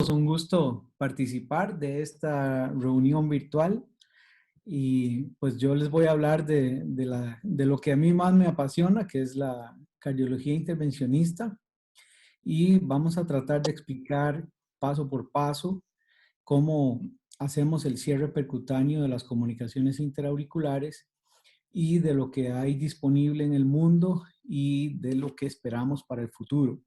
Un gusto participar de esta reunión virtual y pues yo les voy a hablar de lo que a mí más me apasiona, que es la cardiología intervencionista, y vamos a tratar de explicar paso por paso cómo hacemos el cierre percutáneo de las comunicaciones interauriculares y de lo que hay disponible en el mundo y de lo que esperamos para el futuro.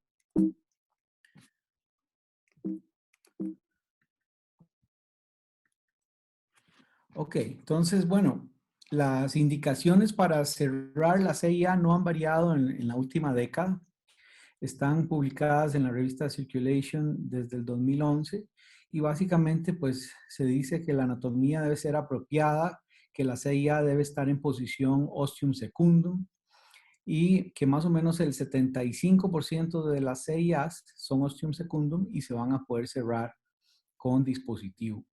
Ok, entonces, bueno, las indicaciones para cerrar la CIA no han variado en la última década. Están publicadas en la revista Circulation desde el 2011 y básicamente pues se dice que la anatomía debe ser apropiada, que la CIA debe estar en posición ostium secundum y que más o menos el 75% de las CIAs son ostium secundum y se van a poder cerrar con dispositivo.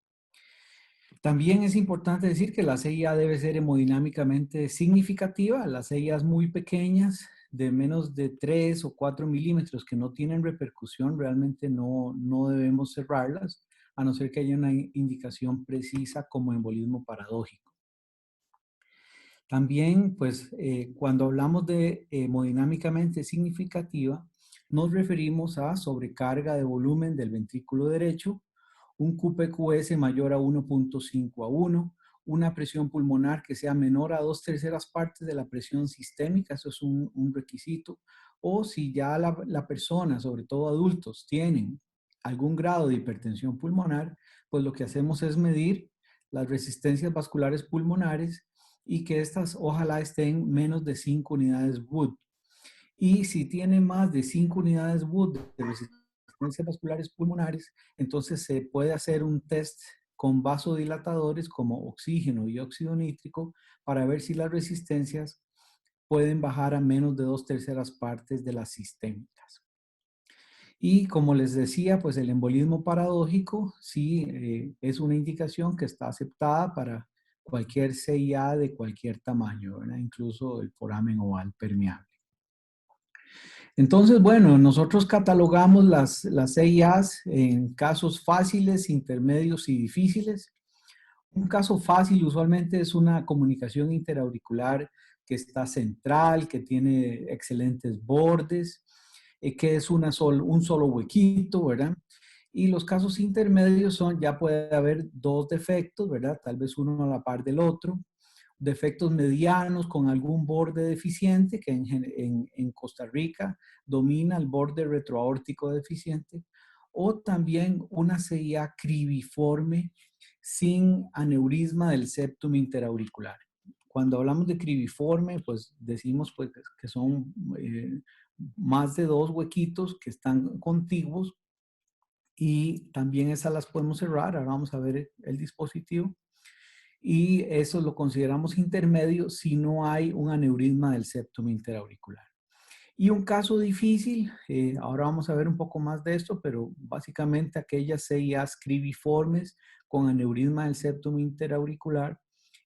También es importante decir que la CIA debe ser hemodinámicamente significativa. Las CIAs muy pequeñas, de menos de 3 o 4 milímetros, que no tienen repercusión, realmente no debemos cerrarlas, a no ser que haya una indicación precisa como embolismo paradójico. También, pues, cuando hablamos de hemodinámicamente significativa, nos referimos a sobrecarga de volumen del ventrículo derecho, un QPQS mayor a 1.5 a 1, una presión pulmonar que sea menor a 2/3 partes de la presión sistémica, eso es un requisito, o si ya la persona, sobre todo adultos, tienen algún grado de hipertensión pulmonar, pues lo que hacemos es medir las resistencias vasculares pulmonares y que estas ojalá estén menos de 5 unidades Wood. Y si tiene más de 5 unidades Wood de resistencias vasculares pulmonares, entonces se puede hacer un test con vasodilatadores como oxígeno y óxido nítrico para ver si las resistencias pueden bajar a menos de 2/3 partes de las sistémicas. Y como les decía, pues el embolismo paradójico sí es una indicación que está aceptada para cualquier CIA de cualquier tamaño, ¿verdad? Incluso el foramen oval permeable. Entonces, bueno, nosotros catalogamos las CIAs en casos fáciles, intermedios y difíciles. Un caso fácil usualmente es una comunicación interauricular que está central, que tiene excelentes bordes, que es un solo huequito, ¿verdad? Y los casos intermedios son, ya puede haber dos defectos, ¿verdad? Tal vez uno a la par del otro. Defectos medianos con algún borde deficiente, que en Costa Rica domina el borde retroaórtico deficiente, o también una CIA cribiforme sin aneurisma del septum interauricular. Cuando hablamos de cribiforme, pues decimos pues, que son más de dos huequitos que están contiguos y también esas las podemos cerrar. Ahora vamos a ver el dispositivo. Y eso lo consideramos intermedio si no hay un aneurisma del septum interauricular. Y un caso difícil, ahora vamos a ver un poco más de esto, pero básicamente aquellas CIAs cribiformes con aneurisma del septum interauricular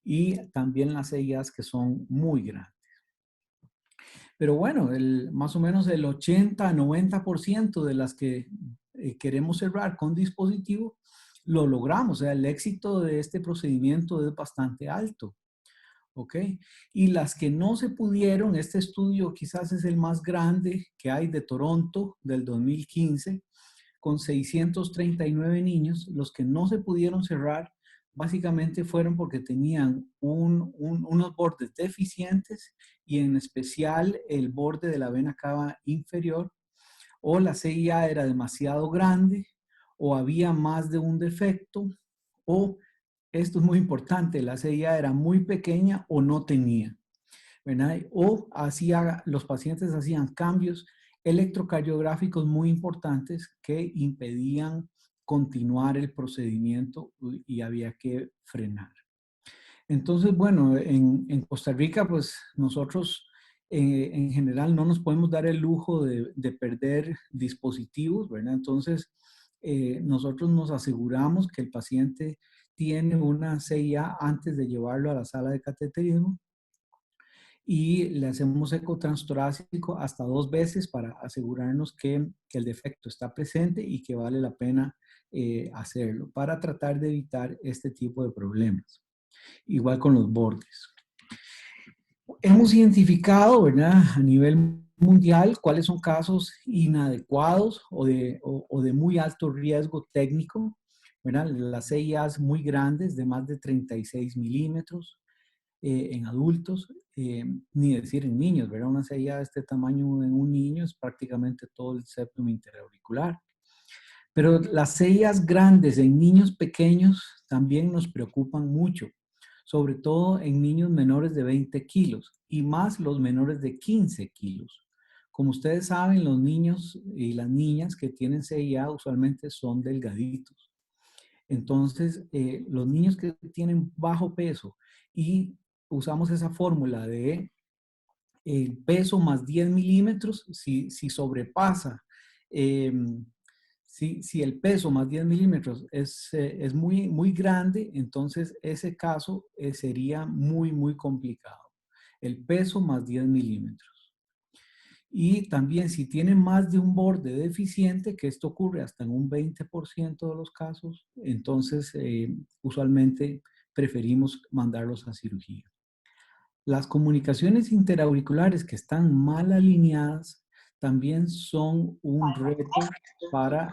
y también las CIAs que son muy grandes. Pero bueno, más o menos el 80-90% de las que queremos cerrar con dispositivo, lo logramos. O sea, el éxito de este procedimiento es bastante alto. ¿Ok? Y las que no se pudieron, este estudio quizás es el más grande que hay de Toronto del 2015, con 639 niños. Los que no se pudieron cerrar básicamente fueron porque tenían unos bordes deficientes y en especial el borde de la vena cava inferior, o la CIA era demasiado grande, o había más de un defecto, o esto es muy importante, la CIA era muy pequeña o no tenía, ¿verdad? O los pacientes hacían cambios electrocardiográficos muy importantes que impedían continuar el procedimiento y había que frenar. Entonces, bueno, en Costa Rica, pues nosotros en general no nos podemos dar el lujo de perder dispositivos, ¿verdad? Entonces, nosotros nos aseguramos que el paciente tiene una CIA antes de llevarlo a la sala de cateterismo y le hacemos eco transtorácico hasta 2 veces para asegurarnos que el defecto está presente y que vale la pena hacerlo para tratar de evitar este tipo de problemas. Igual con los bordes. Hemos identificado, ¿verdad?, a nivel mundial cuáles son casos inadecuados o de muy alto riesgo técnico, ¿verdad? Las CIAs muy grandes de más de 36 milímetros en adultos, ni decir en niños, ¿verdad? Una CIA de este tamaño en un niño es prácticamente todo el septum interauricular. Pero las CIAs grandes en niños pequeños también nos preocupan mucho, sobre todo en niños menores de 20 kilos y más los menores de 15 kilos. Como ustedes saben, los niños y las niñas que tienen CIA usualmente son delgaditos. Entonces, los niños que tienen bajo peso y usamos esa fórmula de el peso más 10 milímetros, si sobrepasa, eh, si el peso más 10 milímetros es muy, muy grande, entonces ese caso sería muy, muy complicado. El peso más 10 milímetros. Y también si tiene más de un borde deficiente, que esto ocurre hasta en un 20% de los casos, entonces usualmente preferimos mandarlos a cirugía. Las comunicaciones interauriculares que están mal alineadas también son un reto para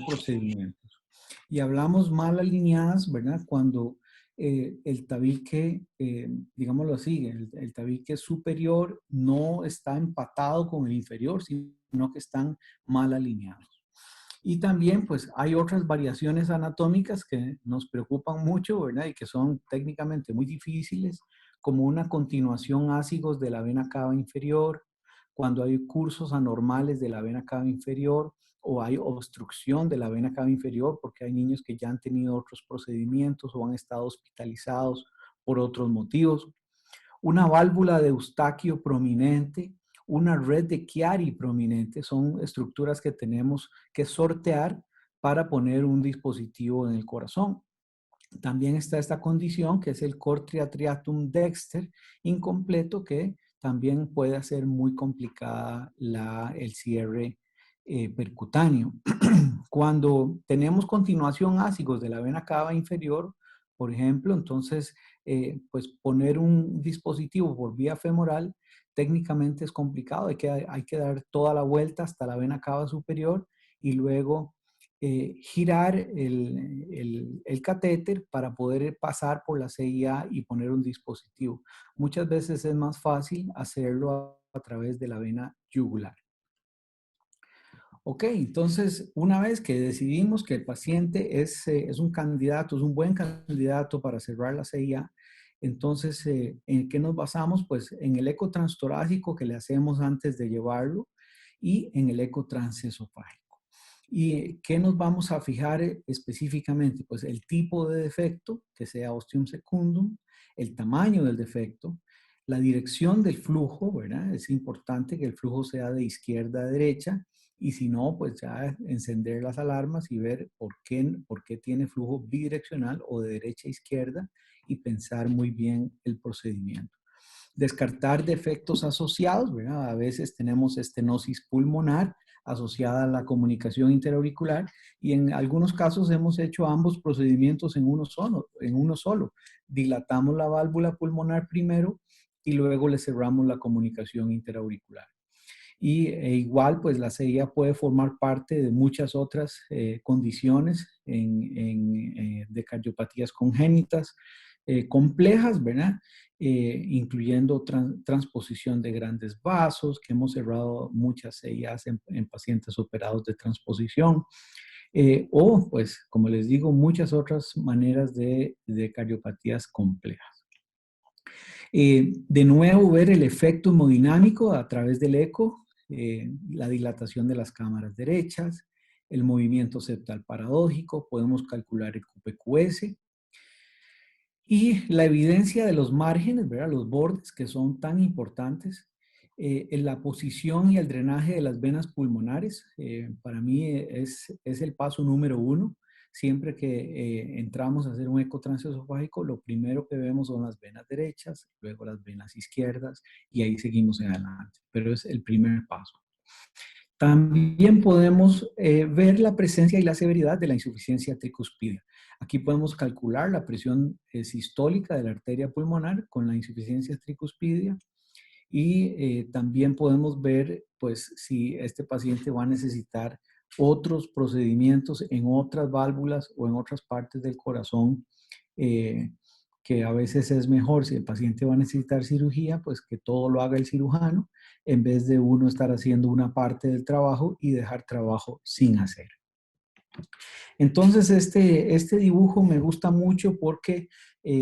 procedimientos. Y hablamos mal alineadas, ¿verdad? Cuando el tabique, digámoslo así, el tabique superior no está empatado con el inferior, sino que están mal alineados. Y también, pues, hay otras variaciones anatómicas que nos preocupan mucho, ¿verdad? Y que son técnicamente muy difíciles, como una continuación ácigos de la vena cava inferior, cuando hay cursos anormales de la vena cava inferior, o hay obstrucción de la vena cava inferior, porque hay niños que ya han tenido otros procedimientos o han estado hospitalizados por otros motivos. Una válvula de Eustaquio prominente, una red de Chiari prominente, son estructuras que tenemos que sortear para poner un dispositivo en el corazón. También está esta condición que es el cor triatriatum dexter incompleto, que también puede hacer muy complicada el cierre percutáneo. Cuando tenemos continuación ácigos de la vena cava inferior, por ejemplo, entonces, pues poner un dispositivo por vía femoral técnicamente es complicado. Hay que dar toda la vuelta hasta la vena cava superior y luego girar el catéter para poder pasar por la CIA y poner un dispositivo. Muchas veces es más fácil hacerlo a través de la vena yugular. Ok, entonces una vez que decidimos que el paciente es un candidato, es un buen candidato para cerrar la CIA, entonces, ¿en qué nos basamos? Pues en el eco transtorácico que le hacemos antes de llevarlo y en el eco transesofágico. ¿Y qué nos vamos a fijar específicamente? Pues el tipo de defecto, que sea ostium secundum, el tamaño del defecto, la dirección del flujo, ¿verdad? Es importante que el flujo sea de izquierda a derecha y si no, pues ya encender las alarmas y ver por qué tiene flujo bidireccional o de derecha a izquierda y pensar muy bien el procedimiento. Descartar defectos asociados, ¿verdad? A veces tenemos estenosis pulmonar asociada a la comunicación interauricular y en algunos casos hemos hecho ambos procedimientos en uno solo. Dilatamos la válvula pulmonar primero y luego le cerramos la comunicación interauricular. Y igual, pues la CIA puede formar parte de muchas otras condiciones de cardiopatías congénitas complejas, ¿verdad? Incluyendo transposición de grandes vasos, que hemos cerrado muchas CIAs en pacientes operados de transposición. O, pues, como les digo, muchas otras maneras de cardiopatías complejas. De nuevo, ver el efecto hemodinámico a través del eco, la dilatación de las cámaras derechas, el movimiento septal paradójico, podemos calcular el QPQS y la evidencia de los márgenes, ¿verdad? Los bordes que son tan importantes, en la posición y el drenaje de las venas pulmonares, para mí es el paso número uno. Siempre que entramos a hacer un eco transesofágico, lo primero que vemos son las venas derechas, luego las venas izquierdas y ahí seguimos en adelante. Pero es el primer paso. También podemos ver la presencia y la severidad de la insuficiencia tricuspidia. Aquí podemos calcular la presión sistólica de la arteria pulmonar con la insuficiencia tricuspidia y también podemos ver pues si este paciente va a necesitar otros procedimientos en otras válvulas o en otras partes del corazón, que a veces es mejor, si el paciente va a necesitar cirugía, pues que todo lo haga el cirujano en vez de uno estar haciendo una parte del trabajo y dejar trabajo sin hacer. Entonces, este dibujo me gusta mucho porque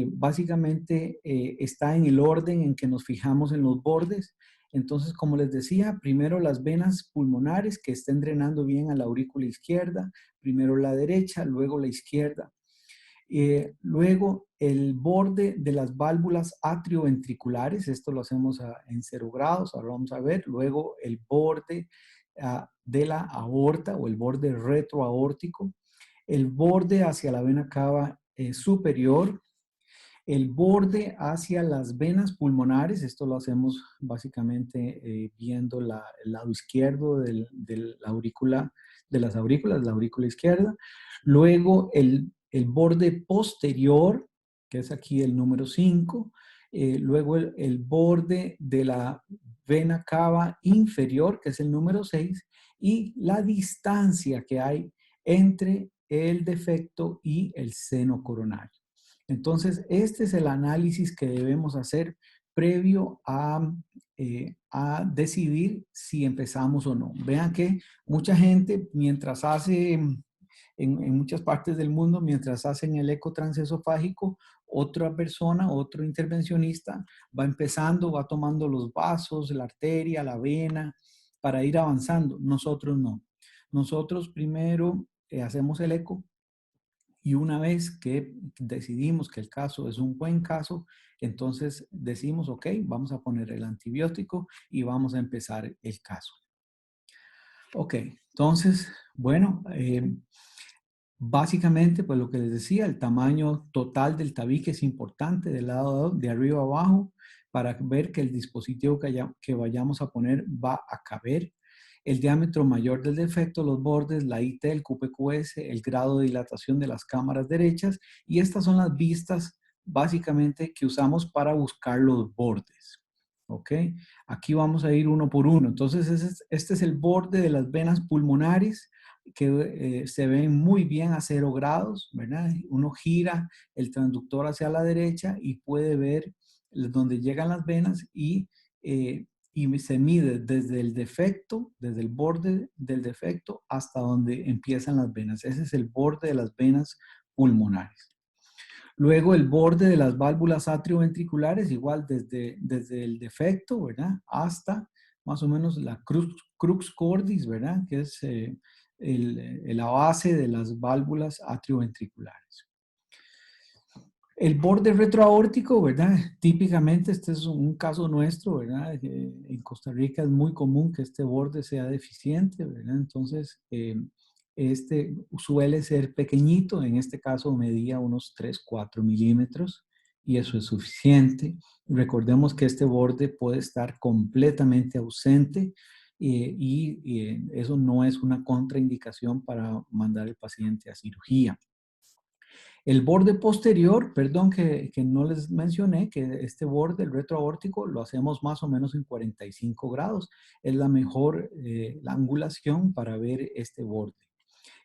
básicamente está en el orden en que nos fijamos en los bordes. Entonces, como les decía, primero las venas pulmonares que estén drenando bien a la aurícula izquierda, primero la derecha, luego la izquierda. Luego, el borde de las válvulas atrioventriculares, esto lo hacemos en 0 grados, ahora vamos a ver. Luego, el borde de la aorta o el borde retroaórtico, el borde hacia la vena cava superior, el borde hacia las venas pulmonares, esto lo hacemos básicamente viendo el lado izquierdo de la aurícula, de las aurículas, la aurícula izquierda. Luego el borde posterior, que es aquí el número 5. Luego el borde de la vena cava inferior, que es el número 6. Y la distancia que hay entre el defecto y el seno coronario. Entonces, este es el análisis que debemos hacer previo a decidir si empezamos o no. Vean que mucha gente, mientras hace, en muchas partes del mundo, mientras hacen el eco transesofágico, otra persona, otro intervencionista, va empezando, va tomando los vasos, la arteria, la vena, para ir avanzando. Nosotros no. Nosotros primero hacemos el eco, y una vez que decidimos que el caso es un buen caso, entonces decimos, ok, vamos a poner el antibiótico y vamos a empezar el caso. Ok, entonces, bueno, básicamente, pues lo que les decía, el tamaño total del tabique es importante del lado de arriba a abajo para ver que el dispositivo que vayamos a poner va a caber. El diámetro mayor del defecto, los bordes, la IT, el QPQS, el grado de dilatación de las cámaras derechas, y estas son las vistas básicamente que usamos para buscar los bordes. ¿Ok? Aquí vamos a ir uno por uno. Entonces, este es el borde de las venas pulmonares que se ven muy bien a 0 grados, ¿verdad? Uno gira el transductor hacia la derecha y puede ver dónde llegan las venas y se mide desde el defecto, desde el borde del defecto hasta donde empiezan las venas. Ese es el borde de las venas pulmonares. Luego el borde de las válvulas atrioventriculares, igual desde el defecto, ¿verdad? Hasta más o menos la crux cordis, ¿verdad? Que es la base de las válvulas atrioventriculares. El borde retroaórtico, ¿verdad? Típicamente este es un caso nuestro, ¿verdad? En Costa Rica es muy común que este borde sea deficiente, ¿verdad? Entonces, este suele ser pequeñito, en este caso medía unos 3-4 milímetros y eso es suficiente. Recordemos que este borde puede estar completamente ausente y eso no es una contraindicación para mandar al paciente a cirugía. El borde posterior, perdón que no les mencioné, que este borde, el retroaórtico, lo hacemos más o menos en 45 grados. Es la mejor la angulación para ver este borde.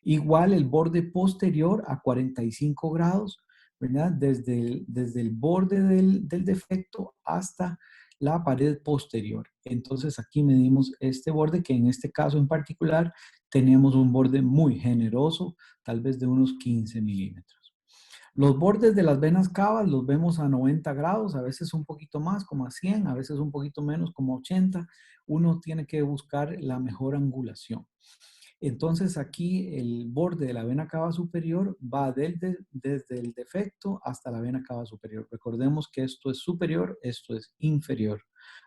Igual el borde posterior a 45 grados, ¿verdad? Desde el borde del defecto hasta la pared posterior. Entonces aquí medimos este borde, que en este caso en particular tenemos un borde muy generoso, tal vez de unos 15 milímetros. Los bordes de las venas cavas los vemos a 90 grados, a veces un poquito más, como a 100, a veces un poquito menos, como a 80. Uno tiene que buscar la mejor angulación. Entonces aquí el borde de la vena cava superior va desde el defecto hasta la vena cava superior. Recordemos que esto es superior, esto es inferior.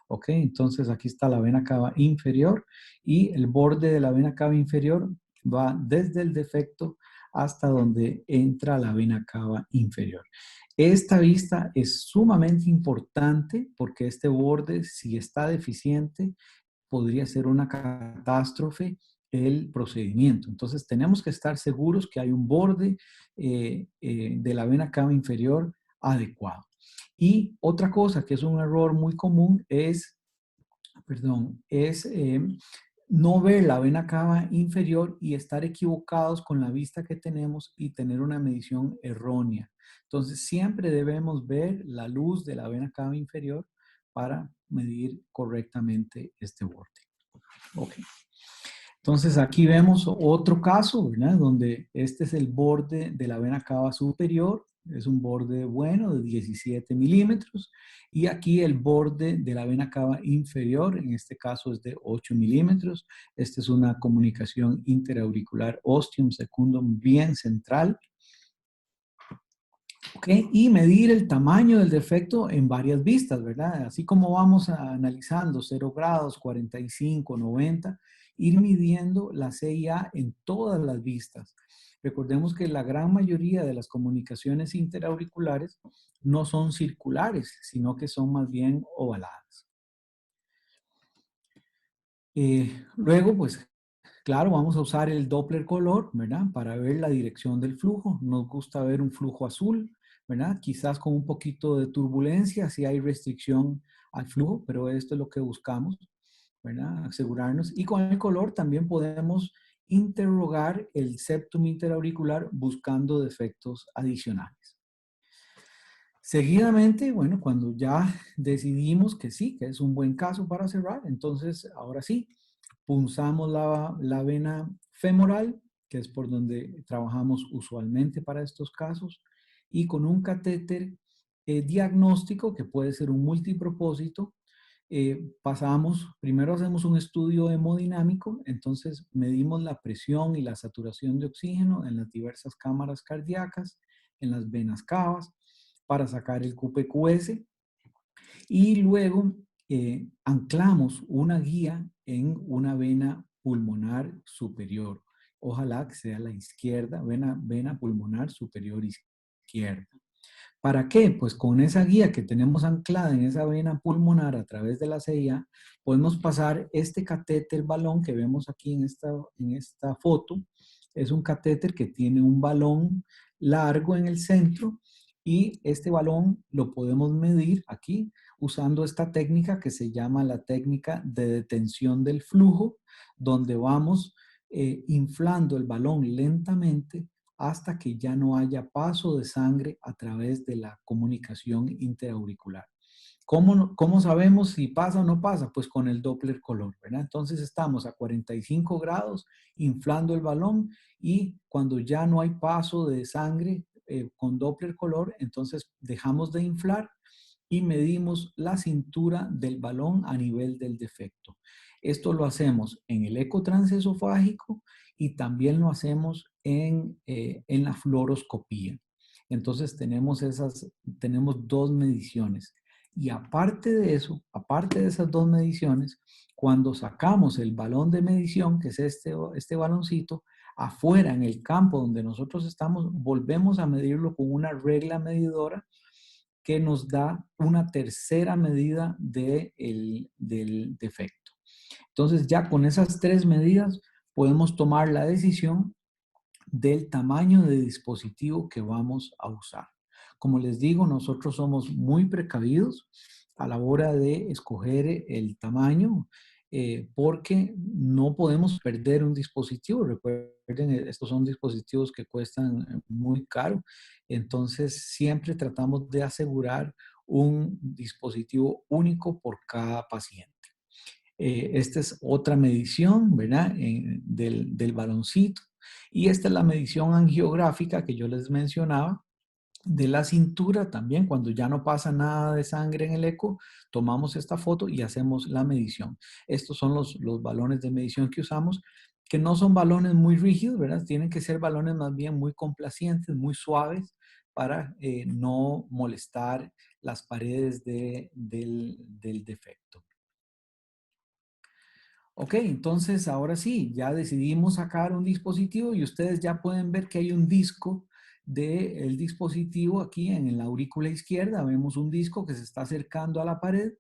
¿Ok? Entonces aquí está la vena cava inferior y el borde de la vena cava inferior va desde el defecto hasta donde entra la vena cava inferior. Esta vista es sumamente importante porque este borde, si está deficiente, podría ser una catástrofe el procedimiento. Entonces, tenemos que estar seguros que hay un borde de la vena cava inferior adecuado. Y otra cosa que es un error muy común es, no ver la vena cava inferior y estar equivocados con la vista que tenemos y tener una medición errónea. Entonces, siempre debemos ver la luz de la vena cava inferior para medir correctamente este borde. Ok. Entonces, aquí vemos otro caso, ¿verdad? Donde este es el borde de la vena cava superior. Es un borde bueno de 17 milímetros. Y aquí el borde de la vena cava inferior, en este caso es de 8 milímetros. Esta es una comunicación interauricular ostium secundum bien central. ¿Okay? Y medir el tamaño del defecto en varias vistas, ¿verdad? Así como vamos analizando 0 grados, 45, 90, ir midiendo la CIA en todas las vistas. Recordemos que la gran mayoría de las comunicaciones interauriculares no son circulares, sino que son más bien ovaladas. Luego, pues, claro, vamos a usar el Doppler color, ¿verdad? Para ver la dirección del flujo. Nos gusta ver un flujo azul, ¿verdad? Quizás con un poquito de turbulencia, si hay restricción al flujo, pero esto es lo que buscamos, ¿verdad? Asegurarnos. Y con el color también podemos interrogar el septum interauricular buscando defectos adicionales. Seguidamente, bueno, cuando ya decidimos que sí, que es un buen caso para cerrar, entonces ahora sí, punzamos la vena femoral, que es por donde trabajamos usualmente para estos casos, y con un catéter diagnóstico, que puede ser un multipropósito, primero hacemos un estudio hemodinámico, entonces medimos la presión y la saturación de oxígeno en las diversas cámaras cardíacas, en las venas cavas, para sacar el QPQS, y luego anclamos una guía en una vena pulmonar superior. Ojalá que sea la izquierda, vena pulmonar superior izquierda. ¿Para qué? Pues con esa guía que tenemos anclada en esa vena pulmonar a través de la CIA, podemos pasar este catéter balón que vemos aquí en esta foto. Es un catéter que tiene un balón largo en el centro y este balón lo podemos medir aquí usando esta técnica que se llama la técnica de detención del flujo, donde vamos inflando el balón lentamente hasta que ya no haya paso de sangre a través de la comunicación interauricular. ¿Cómo sabemos si pasa o no pasa? Pues con el Doppler color, ¿verdad? Entonces estamos a 45 grados inflando el balón y cuando ya no hay paso de sangre con Doppler color, entonces dejamos de inflar y medimos la cintura del balón a nivel del defecto. Esto lo hacemos en el eco transesofágico y también lo hacemos en la fluoroscopía. Entonces tenemos dos mediciones. Y aparte de eso, aparte de esas dos mediciones, cuando sacamos el balón de medición, que es este baloncito, afuera en el campo donde nosotros estamos, volvemos a medirlo con una regla medidora que nos da una tercera medida del defecto. Entonces ya con esas tres medidas podemos tomar la decisión del tamaño de dispositivo que vamos a usar. Como les digo, nosotros somos muy precavidos a la hora de escoger el tamaño porque no podemos perder un dispositivo. Recuerden, estos son dispositivos que cuestan muy caro, entonces siempre tratamos de asegurar un dispositivo único por cada paciente. Esta es otra medición, ¿verdad? Del baloncito. Y esta es la medición angiográfica que yo les mencionaba de la cintura también. Cuando ya no pasa nada de sangre en el eco, tomamos esta foto y hacemos la medición. Estos son los balones de medición que usamos, que no son balones muy rígidos, ¿verdad? Tienen que ser balones más bien muy complacientes, muy suaves para no molestar las paredes del defecto. Ok, entonces ahora sí, ya decidimos sacar un dispositivo y ustedes ya pueden ver que hay un disco del dispositivo aquí en la aurícula izquierda. Vemos un disco que se está acercando a la pared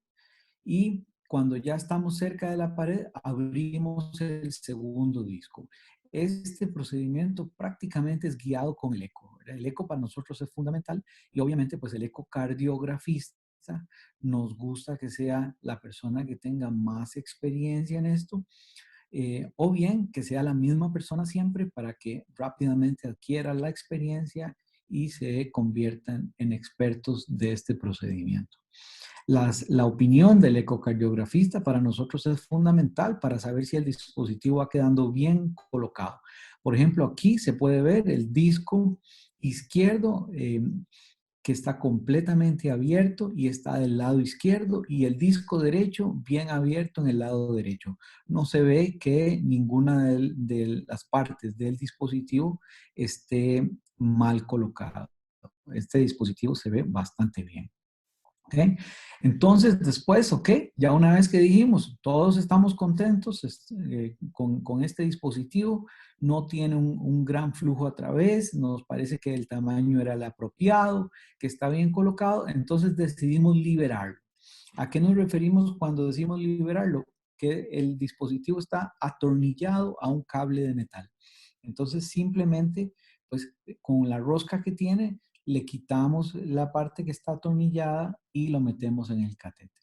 y Cuando ya estamos cerca de la pared, abrimos el segundo disco. Este procedimiento prácticamente es guiado con el eco, ¿verdad? El eco para nosotros es fundamental y obviamente pues el ecocardiografista nos gusta que sea la persona que tenga más experiencia en esto, o bien que sea la misma persona siempre para que rápidamente adquiera la experiencia y se conviertan en expertos de este procedimiento. La opinión del ecocardiografista para nosotros es fundamental para saber si el dispositivo va quedando bien colocado. Por ejemplo, aquí se puede ver el disco izquierdo que está completamente abierto y está del lado izquierdo y el disco derecho bien abierto en el lado derecho. No se ve que ninguna de las partes del dispositivo esté mal colocada. Este dispositivo se ve bastante bien. ¿Okay? Entonces, después, ok, ya una vez que dijimos, todos estamos contentos con este dispositivo, no tiene un gran flujo a través, nos parece que el tamaño era el apropiado, que está bien colocado, entonces decidimos liberarlo. ¿A qué nos referimos cuando decimos liberarlo? Que el dispositivo está atornillado a un cable de metal. Entonces, simplemente, pues con la rosca que tiene, le quitamos la parte que está atornillada y lo metemos en el catéter.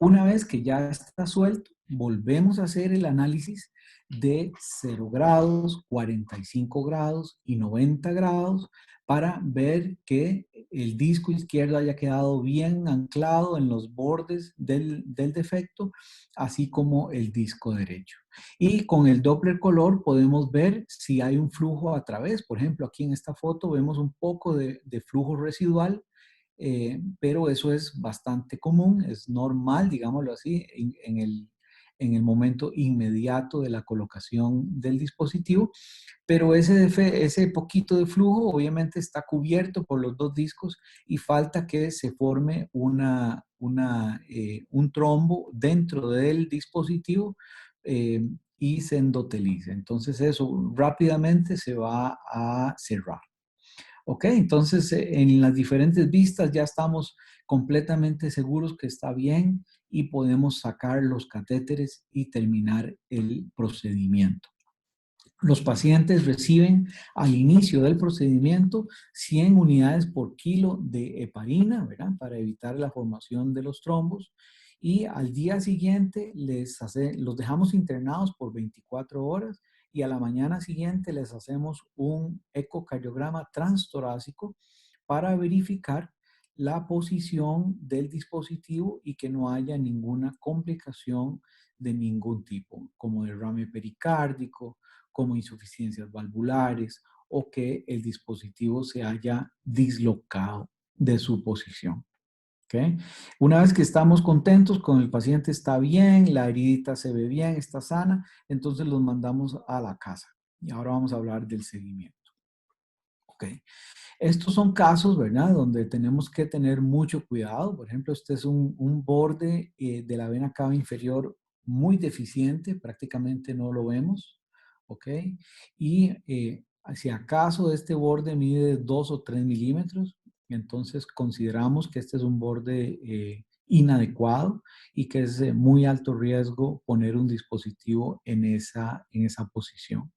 Una vez que ya está suelto, volvemos a hacer el análisis de 0 grados, 45 grados y 90 grados para ver que el disco izquierdo haya quedado bien anclado en los bordes del defecto, así como el disco derecho. Y con el Doppler color podemos ver si hay un flujo a través. Por ejemplo, aquí en esta foto vemos un poco de flujo residual, pero eso es bastante común, es normal, digámoslo así, en el momento inmediato de la colocación del dispositivo, pero ese poquito de flujo obviamente está cubierto por los dos discos y falta que se forme un trombo dentro del dispositivo y se endotelice. Entonces eso rápidamente se va a cerrar. Ok, entonces en las diferentes vistas ya estamos completamente seguros que está bien y podemos sacar los catéteres y terminar el procedimiento. Los pacientes reciben al inicio del procedimiento 100 unidades por kilo de heparina, ¿verdad? Para evitar la formación de los trombos. Y al día siguiente los dejamos internados por 24 horas y a la mañana siguiente les hacemos un ecocardiograma transtorácico para verificar la posición del dispositivo y que no haya ninguna complicación de ningún tipo, como derrame pericárdico, como insuficiencias valvulares o que el dispositivo se haya dislocado de su posición. ¿Okay? Una vez que estamos contentos con el paciente está bien, la heridita se ve bien, está sana, entonces los mandamos a la casa. Y ahora vamos a hablar del seguimiento. Okay. Estos son casos, ¿verdad? Donde tenemos que tener mucho cuidado. Por ejemplo, este es un borde de la vena cava inferior muy deficiente, prácticamente no lo vemos, ¿ok? Y si acaso este borde mide 2 o 3 milímetros, entonces consideramos que este es un borde inadecuado y que es de muy alto riesgo poner un dispositivo en esa posición.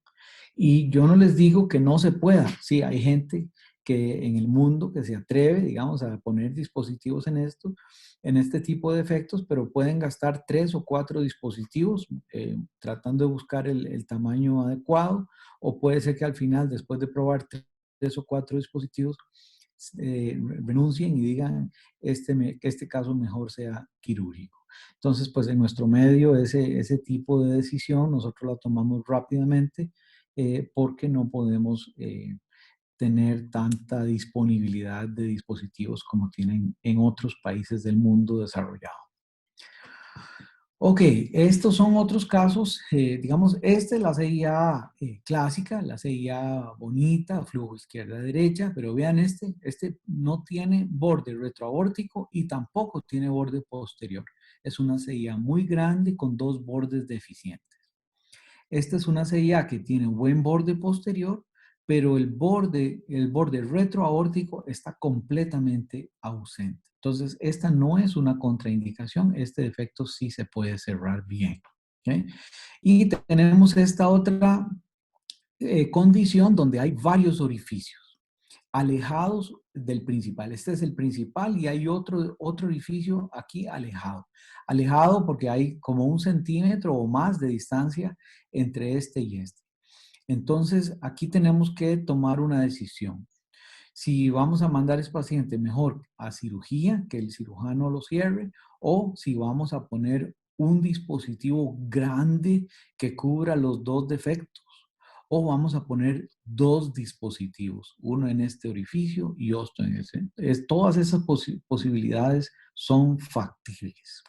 Y yo no les digo que no se pueda. Sí, hay gente que en el mundo que se atreve, digamos, a poner dispositivos en este tipo de efectos, pero pueden gastar 3 o 4 dispositivos tratando de buscar el tamaño adecuado, o puede ser que al final, después de probar 3 o 4 dispositivos, renuncien y digan que este caso mejor sea quirúrgico. Entonces, pues en nuestro medio ese tipo de decisión nosotros la tomamos rápidamente porque no podemos tener tanta disponibilidad de dispositivos como tienen en otros países del mundo desarrollado. Ok, estos son otros casos, digamos, esta es la CIA clásica, la CIA bonita, flujo izquierda-derecha, pero vean este no tiene borde retroaórtico y tampoco tiene borde posterior. Es una CIA muy grande con dos bordes deficientes. Esta es una CIA que tiene buen borde posterior, pero el borde retroaórtico está completamente ausente. Entonces, esta no es una contraindicación, este defecto sí se puede cerrar bien. ¿Okay? Y tenemos esta otra condición donde hay varios orificios alejados del principal. Este es el principal y hay otro orificio aquí alejado. Alejado porque hay como 1 centímetro o más de distancia entre este y este. Entonces, aquí tenemos que tomar una decisión. Si vamos a mandar a ese paciente mejor a cirugía, que el cirujano lo cierre, o si vamos a poner un dispositivo grande que cubra los 2 defectos, o vamos a poner 2 dispositivos, uno en este orificio y otro en ese. Todas esas posibilidades son factibles.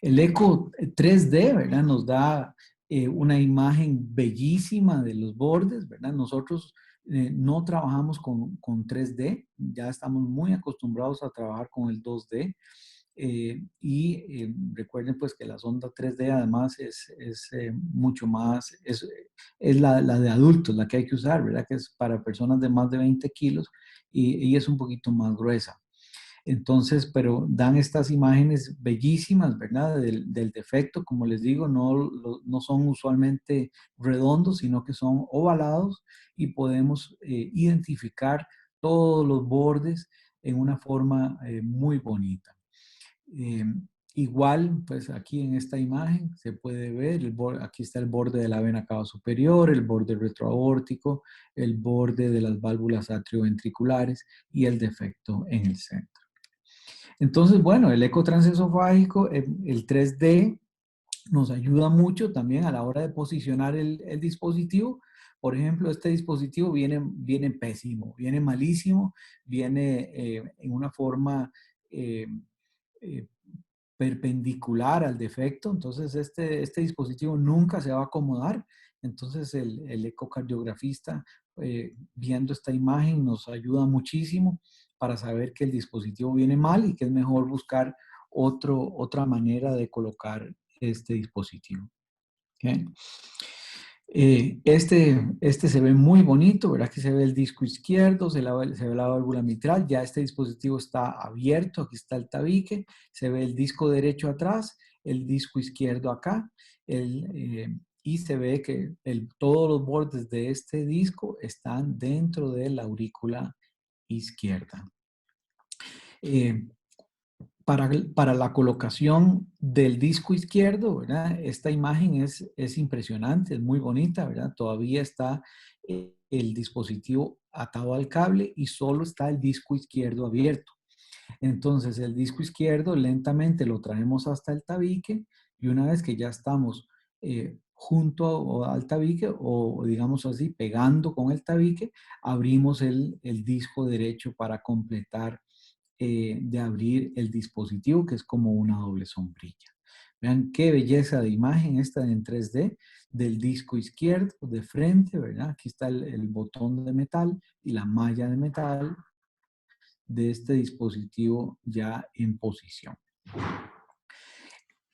El eco 3D, ¿verdad? Nos da una imagen bellísima de los bordes, ¿verdad? Nosotros no trabajamos con 3D, ya estamos muy acostumbrados a trabajar con el 2D. Recuerden pues que la sonda 3D además es mucho más, es la de adultos, la que hay que usar, ¿verdad? Que es para personas de más de 20 kilos y es un poquito más gruesa. Entonces, pero dan estas imágenes bellísimas, ¿verdad? Del defecto, como les digo, no son usualmente redondos, sino que son ovalados y podemos identificar todos los bordes en una forma muy bonita. Eh, Igual, pues aquí en esta imagen se puede ver, aquí está el borde de la vena cava superior, el borde retroaórtico, el borde de las válvulas atrioventriculares y el defecto en el centro. Entonces, bueno, el eco transesofágico, el 3D, nos ayuda mucho también a la hora de posicionar el dispositivo. Por ejemplo, este dispositivo viene pésimo, viene malísimo, viene en una forma eh, perpendicular al defecto. Entonces, este dispositivo nunca se va a acomodar. Entonces, el ecocardiografista, viendo esta imagen, nos ayuda muchísimo para saber que el dispositivo viene mal y que es mejor buscar otra manera de colocar este dispositivo. ¿Okay? Este se ve muy bonito, ¿verdad? Que se ve el disco izquierdo, se ve la válvula mitral, ya este dispositivo está abierto, aquí está el tabique, se ve el disco derecho atrás, el disco izquierdo acá, y se ve que todos los bordes de este disco están dentro de la aurícula izquierda. Para la colocación del disco izquierdo, ¿verdad? Esta imagen es impresionante, es muy bonita, ¿verdad? Todavía está el dispositivo atado al cable y solo está el disco izquierdo abierto. Entonces, el disco izquierdo lentamente lo traemos hasta el tabique y una vez que ya estamos junto al tabique o digamos así, pegando con el tabique, abrimos el disco derecho para completar de abrir el dispositivo, que es como una doble sombrilla. Vean qué belleza de imagen esta en 3D del disco izquierdo de frente, ¿verdad? Aquí está el botón de metal y la malla de metal de este dispositivo ya en posición.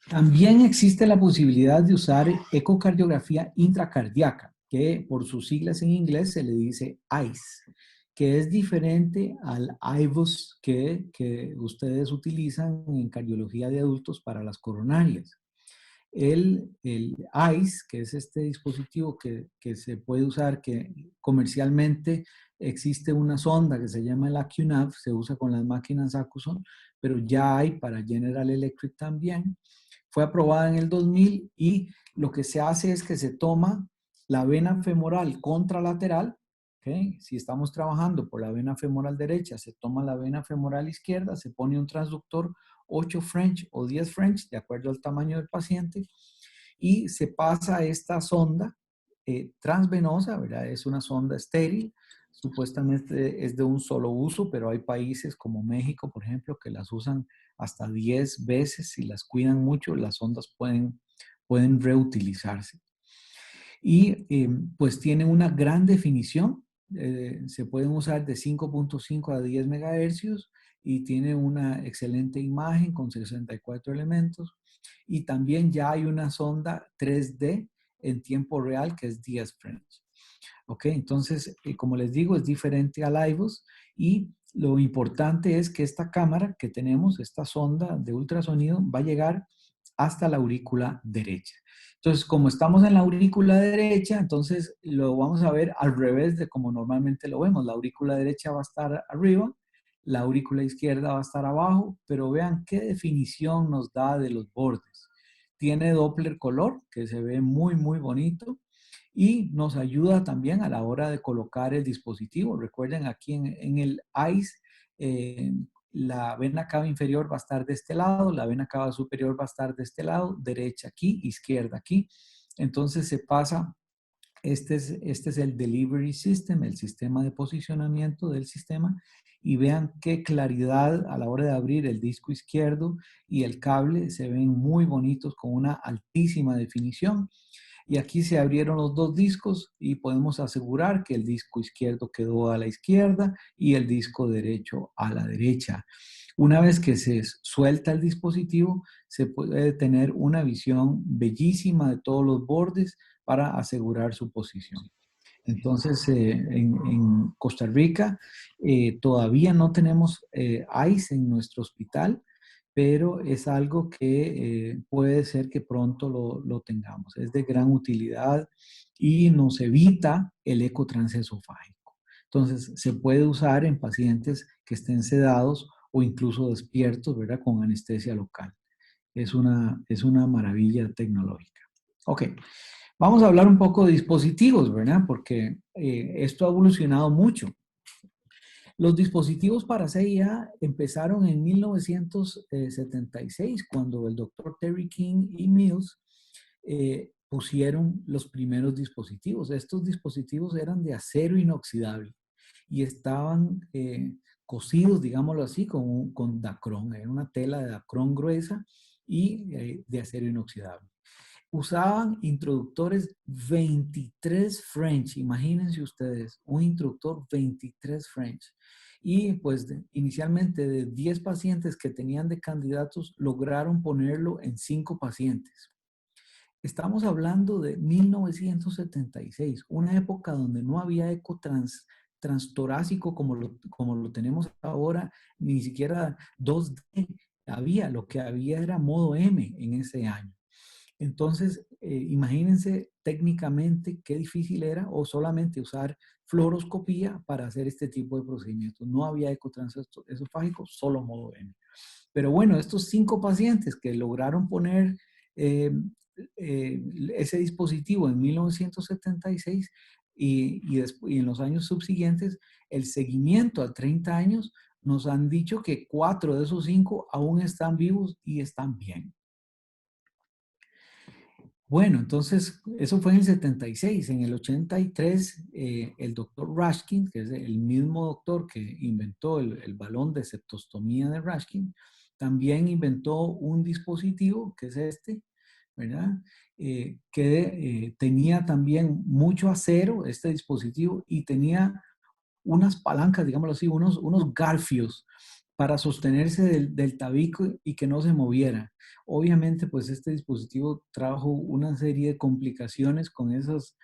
También existe la posibilidad de usar ecocardiografía intracardíaca, que por sus siglas en inglés se le dice ICE, que es diferente al IVUS que ustedes utilizan en cardiología de adultos para las coronarias. El ICE, que es este dispositivo que se puede usar, que comercialmente existe una sonda que se llama el AcuNav, se usa con las máquinas Acuson, pero ya hay para General Electric también. Fue aprobada en el 2000 y lo que se hace es que se toma la vena femoral contralateral, ¿okay? Si estamos trabajando por la vena femoral derecha, se toma la vena femoral izquierda, se pone un transductor 8 French o 10 French, de acuerdo al tamaño del paciente, y se pasa esta sonda transvenosa, ¿verdad? Es una sonda estéril, supuestamente es de un solo uso, pero hay países como México, por ejemplo, que las usan hasta 10 veces. Si las cuidan mucho, las sondas pueden reutilizarse. Y pues tiene una gran definición. Se pueden usar de 5.5 a 10 megahercios y tiene una excelente imagen con 64 elementos. Y también ya hay una sonda 3D en tiempo real que es DS French. ¿Ok? Entonces, como les digo, es diferente al iVoox y lo importante es que esta cámara que tenemos, esta sonda de ultrasonido, va a llegar hasta la aurícula derecha. Entonces, como estamos en la aurícula derecha, entonces lo vamos a ver al revés de como normalmente lo vemos. La aurícula derecha va a estar arriba, la aurícula izquierda va a estar abajo, pero vean qué definición nos da de los bordes. Tiene Doppler color, que se ve muy, muy bonito y nos ayuda también a la hora de colocar el dispositivo. Recuerden, aquí en el ICE, la vena cava inferior va a estar de este lado, la vena cava superior va a estar de este lado, derecha aquí, izquierda aquí. Entonces se pasa, este es el delivery system, el sistema de posicionamiento del sistema, y vean qué claridad a la hora de abrir el disco izquierdo y el cable se ven muy bonitos con una altísima definición. Y aquí se abrieron los dos discos y podemos asegurar que el disco izquierdo quedó a la izquierda y el disco derecho a la derecha. Una vez que se suelta el dispositivo, se puede tener una visión bellísima de todos los bordes para asegurar su posición. Entonces, en Costa Rica todavía no tenemos ICE en nuestro hospital, pero es algo que puede ser que pronto lo tengamos. Es de gran utilidad y nos evita el eco transesofágico. Entonces, se puede usar en pacientes que estén sedados o incluso despiertos, ¿verdad? Con anestesia local. Es una maravilla tecnológica. Ok, vamos a hablar un poco de dispositivos, ¿verdad? Porque esto ha evolucionado mucho. Los dispositivos para CIA empezaron en 1976, cuando el doctor Terry King y Mills pusieron los primeros dispositivos. Estos dispositivos eran de acero inoxidable y estaban cosidos, digámoslo así, con dacrón. Era una tela de dacrón gruesa y de acero inoxidable. Usaban introductores 23 French, imagínense ustedes, un introductor 23 French. Y pues inicialmente de 10 pacientes que tenían de candidatos, lograron ponerlo en 5 pacientes. Estamos hablando de 1976, una época donde no había eco transtorácico como lo tenemos ahora, ni siquiera 2D había, lo que había era modo M en ese año. Entonces, imagínense técnicamente qué difícil era o solamente usar fluoroscopía para hacer este tipo de procedimientos. No había eco transesofágico, solo modo M. Pero bueno, estos 5 pacientes que lograron poner eh, ese dispositivo en 1976 y en los años subsiguientes, el seguimiento a 30 años, nos han dicho que 4 de esos 5 aún están vivos y están bien. Bueno, entonces eso fue en el 76. En el 83, el doctor Rashkin, que es el mismo doctor que inventó el balón de septostomía de Rashkin, también inventó un dispositivo, que es este, ¿verdad? Que tenía también mucho acero, este dispositivo, y tenía unas palancas, digámoslo así, unos garfios para sostenerse del tabique y que no se moviera. Obviamente, pues este dispositivo trajo una serie de complicaciones con esas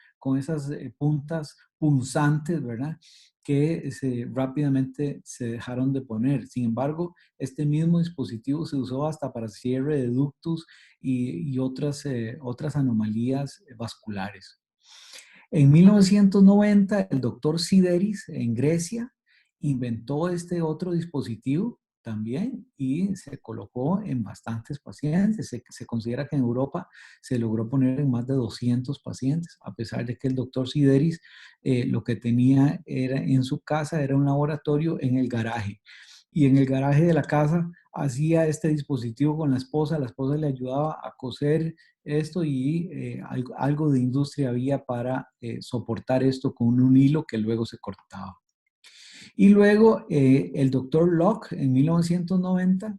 puntas punzantes, ¿verdad? Que rápidamente se dejaron de poner. Sin embargo, este mismo dispositivo se usó hasta para cierre de ductos y otras anomalías vasculares. En 1990, el doctor Sideris en Grecia inventó este otro dispositivo también y se colocó en bastantes pacientes. Se considera que en Europa se logró poner en más de 200 pacientes, a pesar de que el doctor Sideris lo que tenía era en su casa, era un laboratorio en el garaje. Y en el garaje de la casa hacía este dispositivo con la esposa le ayudaba a coser esto y algo de industria había para soportar esto con un hilo que luego se cortaba. Y luego el doctor Locke en 1990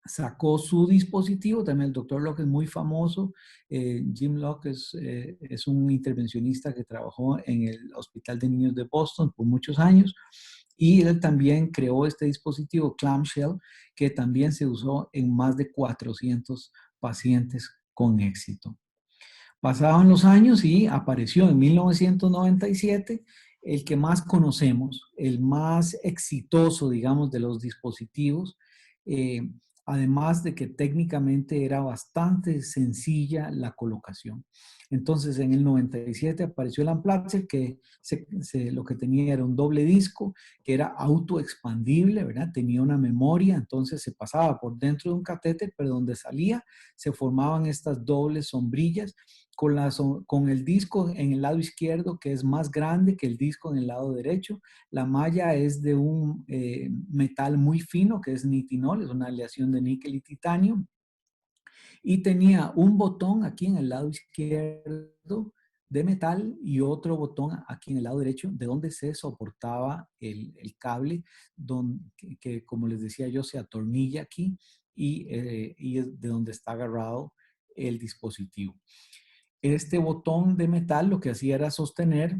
sacó su dispositivo, también el doctor Locke es muy famoso, Jim Locke es un intervencionista que trabajó en el Hospital de Niños de Boston por muchos años y él también creó este dispositivo clamshell que también se usó en más de 400 pacientes con éxito. Pasaban los años y apareció en 1997 el que más conocemos, el más exitoso, digamos, de los dispositivos, eh, además de que técnicamente era bastante sencilla la colocación. Entonces, en el 97 apareció el Amplatzer, que lo que tenía era un doble disco, que era autoexpandible, ¿verdad? Tenía una memoria, entonces se pasaba por dentro de un catéter, pero donde salía se formaban estas dobles sombrillas con el disco en el lado izquierdo, que es más grande que el disco en el lado derecho. La malla es de un metal muy fino, que es nitinol, es una aleación de níquel y titanio. Y tenía un botón aquí en el lado izquierdo de metal y otro botón aquí en el lado derecho de donde se soportaba el cable, que, como les decía yo, se atornilla aquí y es de donde está agarrado el dispositivo. Este botón de metal lo que hacía era sostener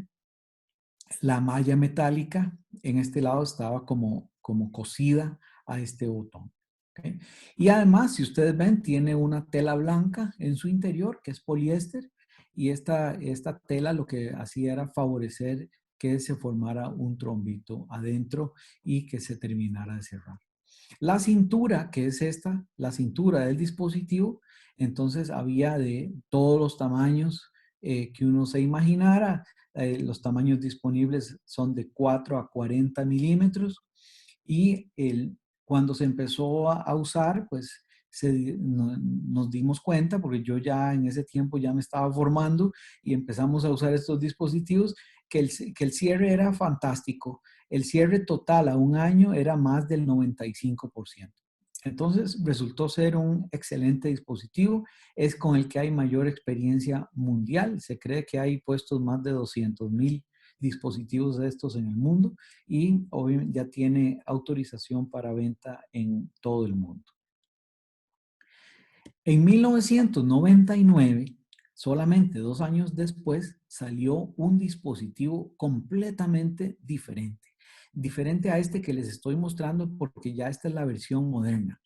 la malla metálica. En este lado estaba como cosida a este botón. ¿Okay? Y además, si ustedes ven, tiene una tela blanca en su interior, que es poliéster, y esta tela lo que hacía era favorecer que se formara un trombito adentro y que se terminara de cerrar. La cintura, que es esta, la cintura del dispositivo, entonces había de todos los tamaños que uno se imaginara. Los tamaños disponibles son de 4 a 40 milímetros y cuando se empezó a usar, pues nos dimos cuenta, porque yo ya en ese tiempo ya me estaba formando y empezamos a usar estos dispositivos, que el cierre era fantástico. El cierre total a un año era más del 95%. Entonces resultó ser un excelente dispositivo, es con el que hay mayor experiencia mundial. Se cree que hay puestos más de 200,000 dispositivos de estos en el mundo y obviamente ya tiene autorización para venta en todo el mundo. En 1999, solamente 2 años después, salió un dispositivo completamente diferente. Diferente a este que les estoy mostrando porque ya esta es la versión moderna.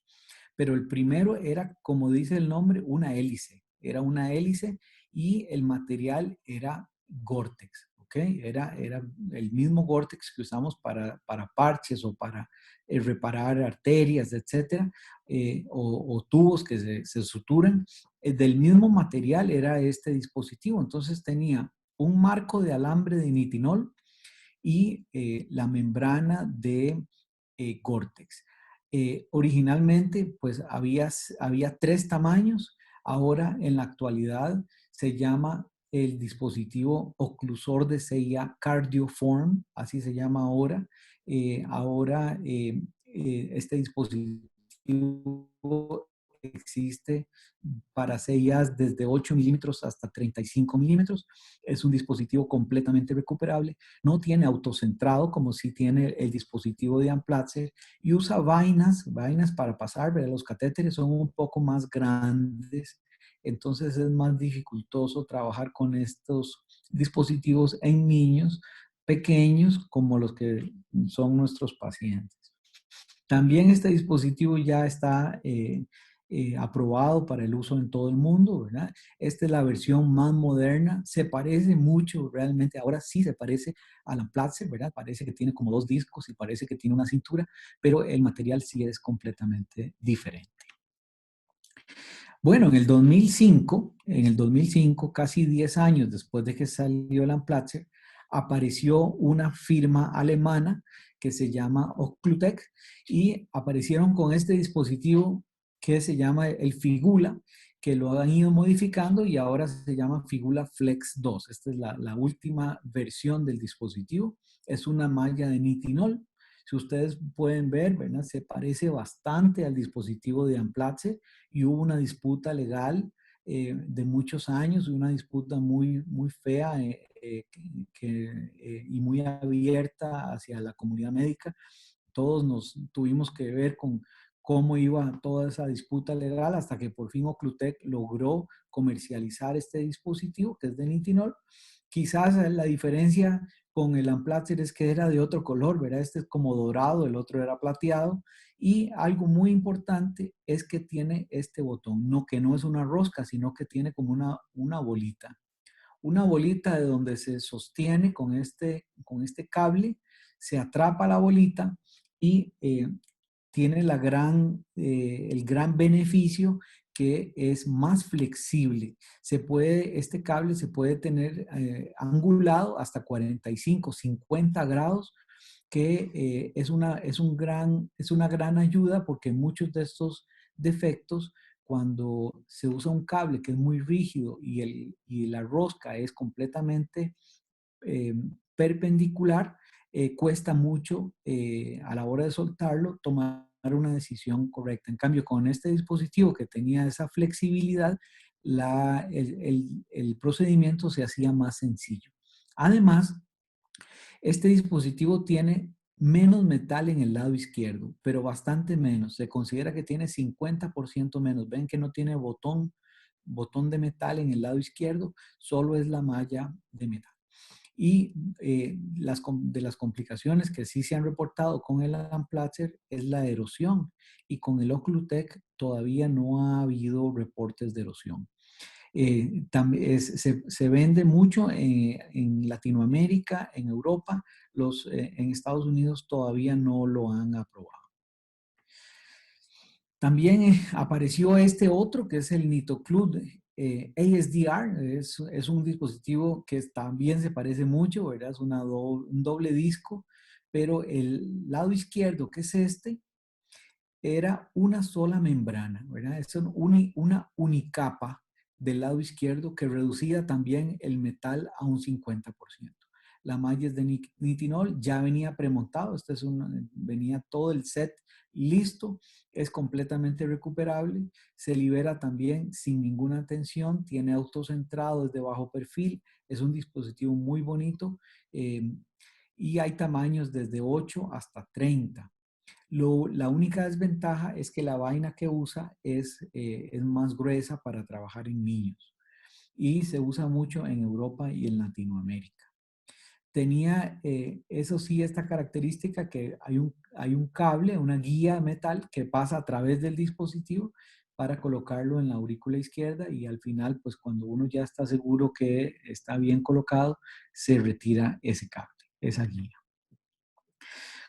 Pero el primero era, como dice el nombre, una hélice. Era una hélice y el material era Gore-Tex. ¿Ok? Era el mismo Gore-Tex que usamos para parches o para reparar arterias, etcétera, o tubos que se suturan. Del mismo material era este dispositivo. Entonces tenía un marco de alambre de nitinol y la membrana de Gore-Tex. Originalmente, pues había 3 tamaños. Ahora, en la actualidad, se llama el dispositivo oclusor de CIA Cardioform, así se llama ahora. Este dispositivo existe para CIAs desde 8 milímetros hasta 35 milímetros. Es un dispositivo completamente recuperable. No tiene autocentrado como si tiene el dispositivo de Amplatzer y usa vainas para pasar, ¿verdad? Los catéteres son un poco más grandes, entonces es más dificultoso trabajar con estos dispositivos en niños pequeños como los que son nuestros pacientes. También este dispositivo ya está aprobado para el uso en todo el mundo, ¿verdad? Esta es la versión más moderna, se parece mucho realmente, ahora sí se parece a la Platzer, ¿verdad? Parece que tiene como 2 discos y parece que tiene una cintura, pero el material sí es completamente diferente. Bueno, en el 2005, casi 10 años después de que salió el Amplatzer, apareció una firma alemana que se llama Occlutech y aparecieron con este dispositivo que se llama el Figula, que lo han ido modificando y ahora se llama Figula Flex 2. Esta es la última versión del dispositivo. Es una malla de nitinol. Si ustedes pueden ver, ¿verdad? Se parece bastante al dispositivo de Amplatzer y hubo una disputa legal de muchos años, una disputa muy fea y muy abierta hacia la comunidad médica. Todos nos tuvimos que ver con cómo iba toda esa disputa legal hasta que por fin Occlutech logró comercializar este dispositivo que es de nitinol. Quizás la diferencia con el Amplatzer es que era de otro color, ¿verdad? Este es como dorado, el otro era plateado. Y algo muy importante es que tiene este botón, no que no es una rosca, sino que tiene como una bolita. Una bolita de donde se sostiene con este cable, se atrapa la bolita y tiene el gran beneficio que es más flexible. Este cable se puede tener angulado hasta 45, 50 grados, que es una gran ayuda porque muchos de estos defectos, cuando se usa un cable que es muy rígido y la rosca es completamente eh, perpendicular, cuesta mucho a la hora de soltarlo tomar una decisión correcta. En cambio, con este dispositivo que tenía esa flexibilidad, el procedimiento se hacía más sencillo. Además, este dispositivo tiene menos metal en el lado izquierdo, pero bastante menos. Se considera que tiene 50% menos. Ven que no tiene botón de metal en el lado izquierdo, solo es la malla de metal. Y de las complicaciones que sí se han reportado con el Amplatzer es la erosión. Y con el Occlutech todavía no ha habido reportes de erosión. Se vende mucho en Latinoamérica, en Europa, en Estados Unidos todavía no lo han aprobado. También apareció este otro que es el NitoClub ASDR, es un dispositivo que también se parece mucho, ¿verdad? Es un doble disco, pero el lado izquierdo, que es este, era una sola membrana, ¿verdad? Es una unicapa del lado izquierdo que reducía también el metal a un 50%. La malla es de nitinol, ya venía premontado, venía todo el set listo, es completamente recuperable, se libera también sin ninguna tensión, tiene autocentrado, es de bajo perfil, es un dispositivo muy bonito y hay tamaños desde 8 hasta 30. La única desventaja es que la vaina que usa es más gruesa para trabajar en niños y se usa mucho en Europa y en Latinoamérica. Tenía, eso sí, esta característica que hay un cable, una guía de metal que pasa a través del dispositivo para colocarlo en la aurícula izquierda y al final, pues cuando uno ya está seguro que está bien colocado, se retira ese cable, esa guía.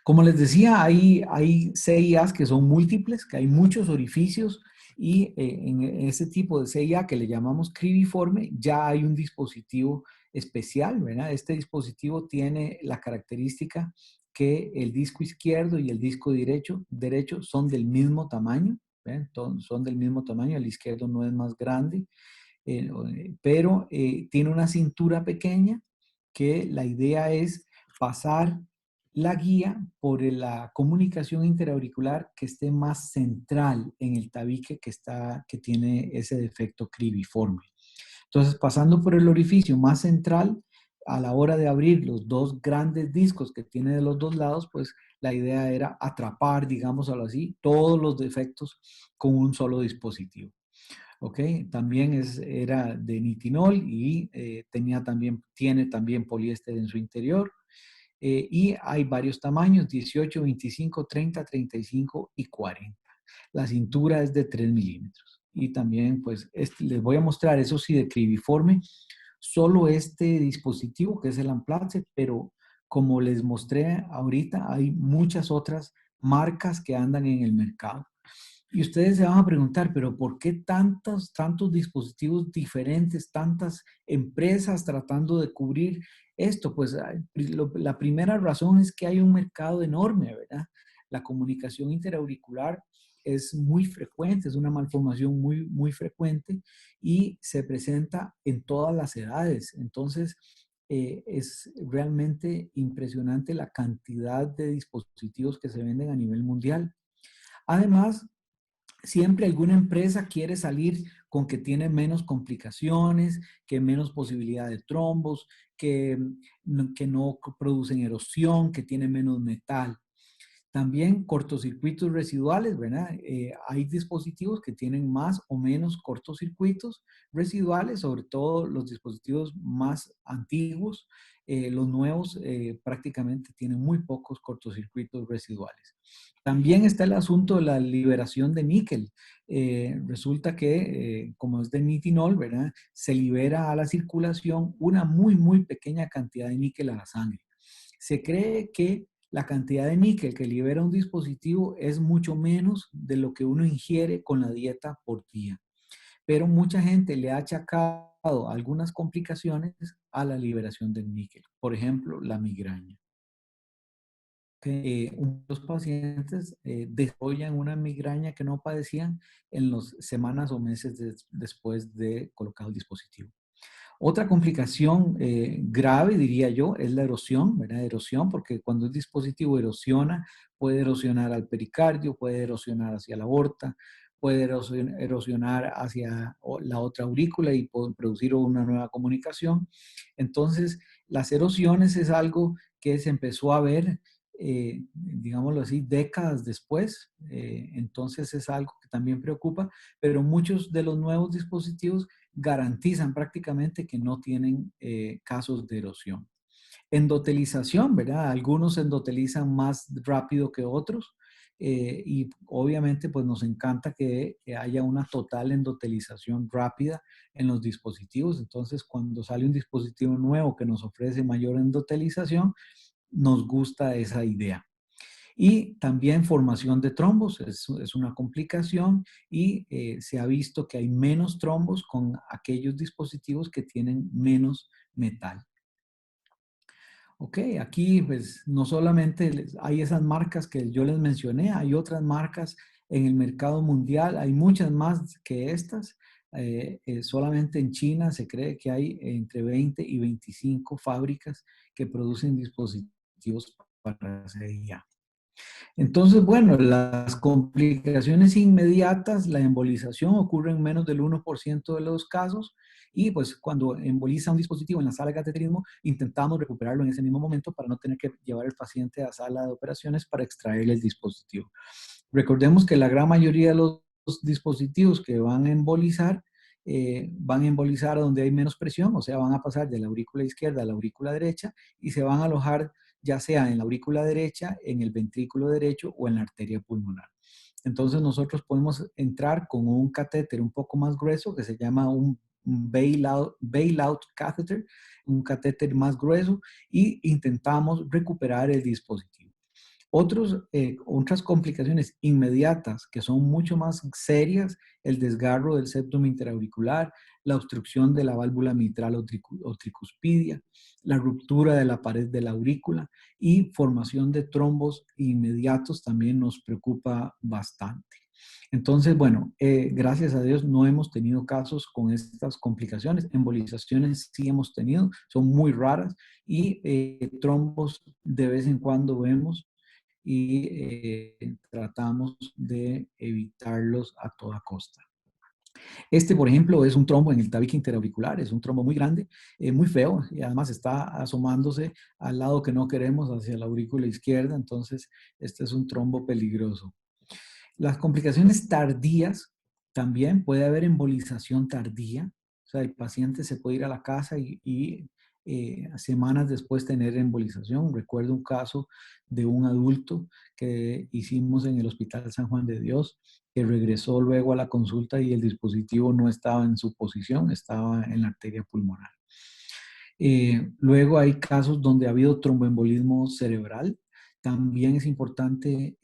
Como les decía, hay CIAs que son múltiples, que hay muchos orificios y en ese tipo de CIA que le llamamos cribiforme ya hay un dispositivo especial, ¿verdad? Este dispositivo tiene la característica que el disco izquierdo y el disco derecho son del mismo tamaño, ¿ven? Son del mismo tamaño, el izquierdo no es más grande, pero tiene una cintura pequeña que la idea es pasar la guía por la comunicación interauricular que esté más central en el tabique que tiene ese defecto cribiforme. Entonces, pasando por el orificio más central, a la hora de abrir los dos grandes discos que tiene de los dos lados, pues la idea era atrapar, digámoslo así, todos los defectos con un solo dispositivo. ¿Ok? También era de nitinol y tiene también poliéster en su interior. Y hay varios tamaños, 18, 25, 30, 35 y 40. La cintura es de 3 milímetros. Y también, pues, les voy a mostrar, eso sí, de cribiforme, solo este dispositivo, que es el Amplatzer, pero como les mostré ahorita, hay muchas otras marcas que andan en el mercado. Y ustedes se van a preguntar, pero ¿por qué tantos dispositivos diferentes, tantas empresas tratando de cubrir esto? Pues la primera razón es que hay un mercado enorme, ¿verdad? La comunicación interauricular es muy frecuente, es una malformación muy frecuente y se presenta en todas las edades. Entonces, es realmente impresionante la cantidad de dispositivos que se venden a nivel mundial. Además, siempre alguna empresa quiere salir con que tiene menos complicaciones, que menos posibilidad de trombos, que no producen erosión, que tiene menos metal. También cortocircuitos residuales, ¿verdad? Hay dispositivos que tienen más o menos cortocircuitos residuales, sobre todo los dispositivos más antiguos, los nuevos prácticamente tienen muy pocos cortocircuitos residuales. También está el asunto de la liberación de níquel. Resulta que, como es de nitinol, ¿verdad? Se libera a la circulación una muy pequeña cantidad de níquel a la sangre. Se cree que la cantidad de níquel que libera un dispositivo es mucho menos de lo que uno ingiere con la dieta por día. Pero mucha gente le ha achacado algunas complicaciones a la liberación del níquel. Por ejemplo, la migraña. Los pacientes desarrollan una migraña que no padecían en las semanas o meses después de colocar el dispositivo. Otra complicación grave, diría yo, es la erosión, ¿verdad? Erosión, porque cuando el dispositivo erosiona, puede erosionar al pericardio, puede erosionar hacia la aorta, puede erosionar hacia la otra aurícula y puede producir una nueva comunicación. Entonces, las erosiones es algo que se empezó a ver, digámoslo así, décadas después. Entonces, es algo que también preocupa, pero muchos de los nuevos dispositivos garantizan prácticamente que no tienen casos de erosión. Endotelización, ¿verdad? Algunos endotelizan más rápido que otros y obviamente pues nos encanta que haya una total endotelización rápida en los dispositivos. Entonces, cuando sale un dispositivo nuevo que nos ofrece mayor endotelización, nos gusta esa idea. Y también formación de trombos es una complicación y se ha visto que hay menos trombos con aquellos dispositivos que tienen menos metal. Ok, aquí pues no solamente hay esas marcas que yo les mencioné, hay otras marcas en el mercado mundial, hay muchas más que estas. Solamente en China se cree que hay entre 20 y 25 fábricas que producen dispositivos para CIA. Entonces, bueno, las complicaciones inmediatas, la embolización ocurre en menos del 1% de los casos y pues cuando emboliza un dispositivo en la sala de cateterismo, intentamos recuperarlo en ese mismo momento para no tener que llevar al paciente a la sala de operaciones para extraerle el dispositivo. Recordemos que la gran mayoría de los dispositivos que van a embolizar donde hay menos presión, o sea, van a pasar de la aurícula izquierda a la aurícula derecha y se van a alojar ya sea en la aurícula derecha, en el ventrículo derecho o en la arteria pulmonar. Entonces nosotros podemos entrar con un catéter un poco más grueso que se llama un bailout catheter, un catéter más grueso y intentamos recuperar el dispositivo. Otras complicaciones inmediatas que son mucho más serias, el desgarro del septum interauricular, la obstrucción de la válvula mitral o tricuspidia, la ruptura de la pared de la aurícula y formación de trombos inmediatos también nos preocupa bastante. Entonces, bueno, gracias a Dios no hemos tenido casos con estas complicaciones. Embolizaciones sí hemos tenido, son muy raras y trombos de vez en cuando vemos y tratamos de evitarlos a toda costa. Este, por ejemplo, es un trombo en el tabique interauricular, es un trombo muy grande, muy feo, y además está asomándose al lado que no queremos, hacia la aurícula izquierda, entonces este es un trombo peligroso. Las complicaciones tardías, también puede haber embolización tardía, o sea, el paciente se puede ir a la casa y semanas después tener embolización. Recuerdo un caso de un adulto que hicimos en el Hospital San Juan de Dios, que regresó luego a la consulta y el dispositivo no estaba en su posición, estaba en la arteria pulmonar. Luego hay casos donde ha habido tromboembolismo cerebral. También es importante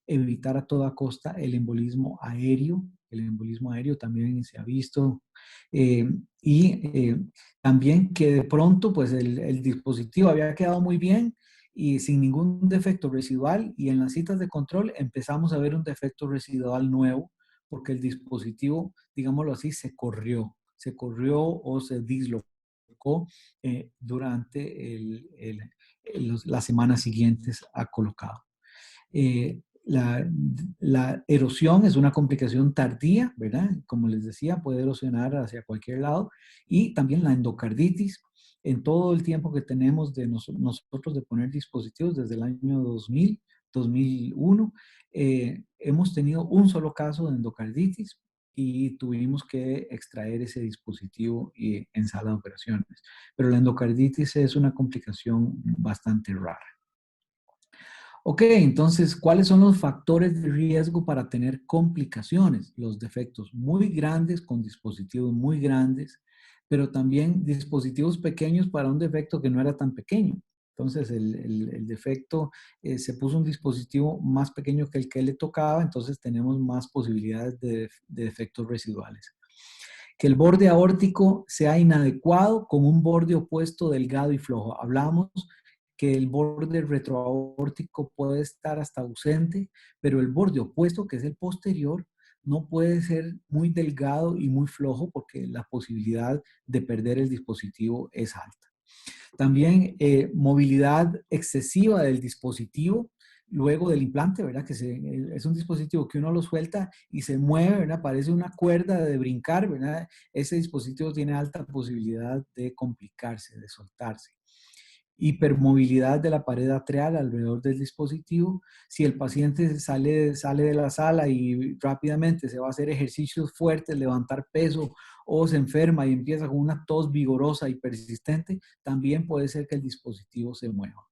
evitar a toda costa el embolismo aéreo. El embolismo aéreo también se ha visto. Y también que de pronto pues el dispositivo había quedado muy bien y sin ningún defecto residual y en las citas de control empezamos a ver un defecto residual nuevo porque el dispositivo, digámoslo así, se corrió o se dislocó durante las semanas siguientes a colocado. La erosión es una complicación tardía, ¿verdad? Como les decía, puede erosionar hacia cualquier lado. Y también la endocarditis. En todo el tiempo que tenemos de nosotros de poner dispositivos desde el año 2000, 2001, hemos tenido un solo caso de endocarditis y tuvimos que extraer ese dispositivo en sala de operaciones. Pero la endocarditis es una complicación bastante rara. Ok, entonces, ¿cuáles son los factores de riesgo para tener complicaciones? Los defectos muy grandes con dispositivos muy grandes, pero también dispositivos pequeños para un defecto que no era tan pequeño. Entonces, el defecto, se puso un dispositivo más pequeño que el que le tocaba, entonces tenemos más posibilidades de defectos residuales. Que el borde aórtico sea inadecuado con un borde opuesto delgado y flojo. Hablamos que el borde retroaórtico puede estar hasta ausente, pero el borde opuesto, que es el posterior, no puede ser muy delgado y muy flojo porque la posibilidad de perder el dispositivo es alta. También movilidad excesiva del dispositivo luego del implante, ¿verdad? Es un dispositivo que uno lo suelta y se mueve, ¿verdad? Parece una cuerda de brincar, ¿verdad? Ese dispositivo tiene alta posibilidad de complicarse, de soltarse. Hipermovilidad de la pared atrial alrededor del dispositivo. Si el paciente sale de la sala y rápidamente se va a hacer ejercicios fuertes, levantar peso, o se enferma y empieza con una tos vigorosa y persistente, también puede ser que el dispositivo se mueva.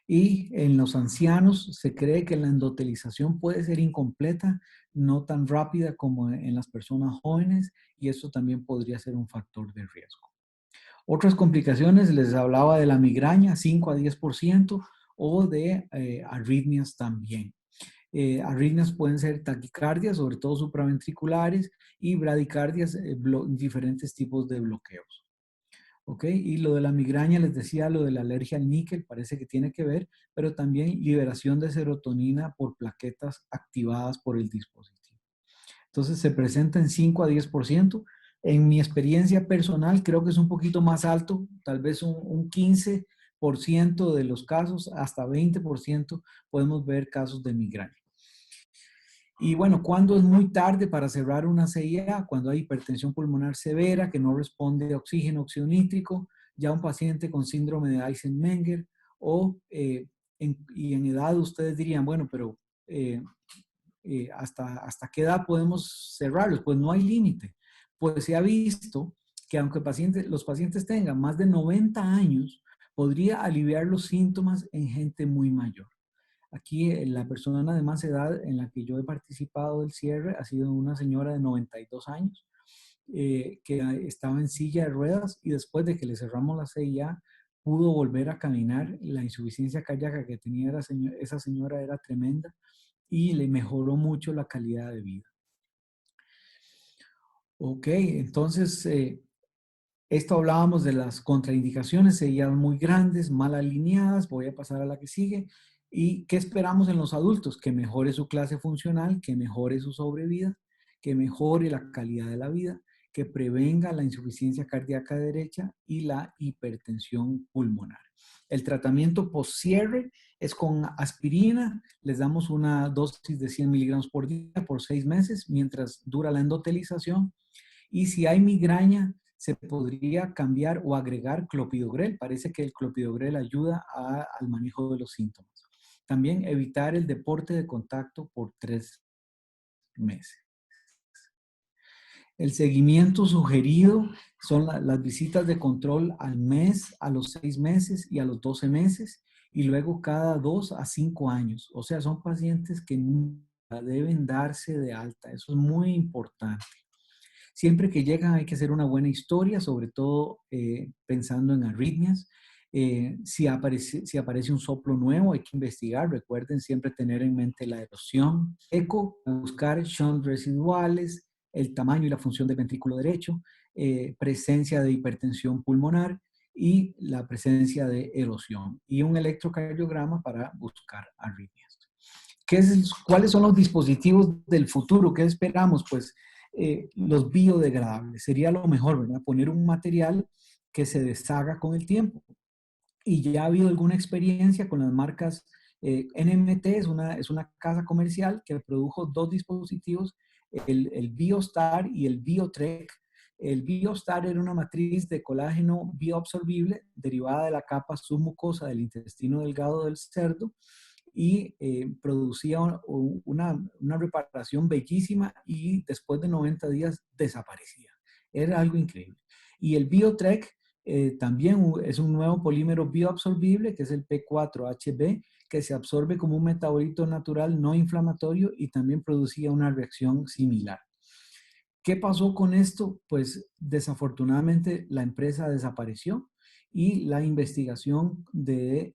Y en los ancianos se cree que la endotelización puede ser incompleta, no tan rápida como en las personas jóvenes, y eso también podría ser un factor de riesgo. Otras complicaciones, les hablaba de la migraña, 5 a 10%, o de arritmias también. Arritmias pueden ser taquicardias, sobre todo supraventriculares, y bradicardias, diferentes tipos de bloqueos. ¿Ok? Y lo de la migraña, les decía, lo de la alergia al níquel, parece que tiene que ver, pero también liberación de serotonina por plaquetas activadas por el dispositivo. Entonces se presenta en 5 a 10%. En mi experiencia personal creo que es un poquito más alto, tal vez un 15% de los casos, hasta 20% podemos ver casos de migraña. Y bueno, ¿cuándo es muy tarde para cerrar una CIA? Cuando hay hipertensión pulmonar severa que no responde a oxígeno, óxido nítrico, ya un paciente con síndrome de Eisenmenger, o y en edad ustedes dirían, bueno, pero ¿hasta qué edad podemos cerrarlos? Pues no hay límite. Pues se ha visto que aunque los pacientes tengan más de 90 años, podría aliviar los síntomas en gente muy mayor. Aquí la persona de más edad en la que yo he participado del cierre ha sido una señora de 92 años que estaba en silla de ruedas y después de que le cerramos la CIA pudo volver a caminar. La insuficiencia cardíaca que tenía esa señora era tremenda y le mejoró mucho la calidad de vida. Ok, entonces esto hablábamos de las contraindicaciones, serían muy grandes, mal alineadas. Voy a pasar a la que sigue. ¿Y qué esperamos en los adultos? Que mejore su clase funcional, que mejore su sobrevida, que mejore la calidad de la vida, que prevenga la insuficiencia cardíaca derecha y la hipertensión pulmonar. El tratamiento post-cierre es con aspirina. Les damos una dosis de 100 miligramos por día por 6 meses mientras dura la endotelización. Y si hay migraña, se podría cambiar o agregar clopidogrel. Parece que el clopidogrel ayuda al manejo de los síntomas. También evitar el deporte de contacto por 3 meses. El seguimiento sugerido son las visitas de control al mes, a los 6 meses y a los 12 meses, y luego cada 2 a 5 años. O sea, son pacientes que nunca deben darse de alta. Eso es muy importante. Siempre que llegan hay que hacer una buena historia, sobre todo pensando en arritmias. Si aparece un soplo nuevo, hay que investigar. Recuerden siempre tener en mente la erosión. Eco, buscar shunt residuales, el tamaño y la función del ventrículo derecho, presencia de hipertensión pulmonar y la presencia de erosión. Y un electrocardiograma para buscar arritmias. ¿Cuáles son los dispositivos del futuro? ¿Qué esperamos? Pues los biodegradables. Sería lo mejor, ¿verdad? Poner un material que se deshaga con el tiempo. Y ya ha habido alguna experiencia con las marcas NMT, es una casa comercial que produjo 2 dispositivos, el BioStar y el BioTrek. El BioStar era una matriz de colágeno bioabsorbible derivada de la capa submucosa del intestino delgado del cerdo, y producía una reparación bellísima y después de 90 días desaparecía. Era algo increíble. Y el Biotrek también es un nuevo polímero bioabsorbible, que es el P4HB, que se absorbe como un metabolito natural no inflamatorio y también producía una reacción similar. ¿Qué pasó con esto? Pues desafortunadamente la empresa desapareció y la investigación de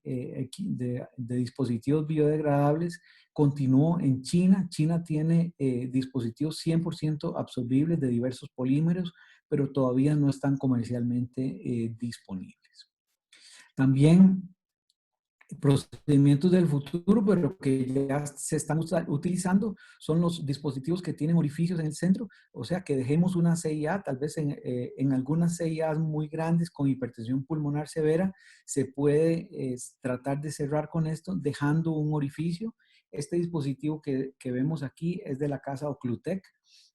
dispositivos biodegradables continuó en China. China tiene dispositivos 100% absorbibles de diversos polímeros, pero todavía no están comercialmente disponibles. También procedimientos del futuro, pero que ya se están utilizando, son los dispositivos que tienen orificios en el centro, o sea, que dejemos una CIA, tal vez en algunas CIAs muy grandes con hipertensión pulmonar severa, se puede tratar de cerrar con esto, dejando un orificio. Este dispositivo que vemos aquí es de la casa Occlutech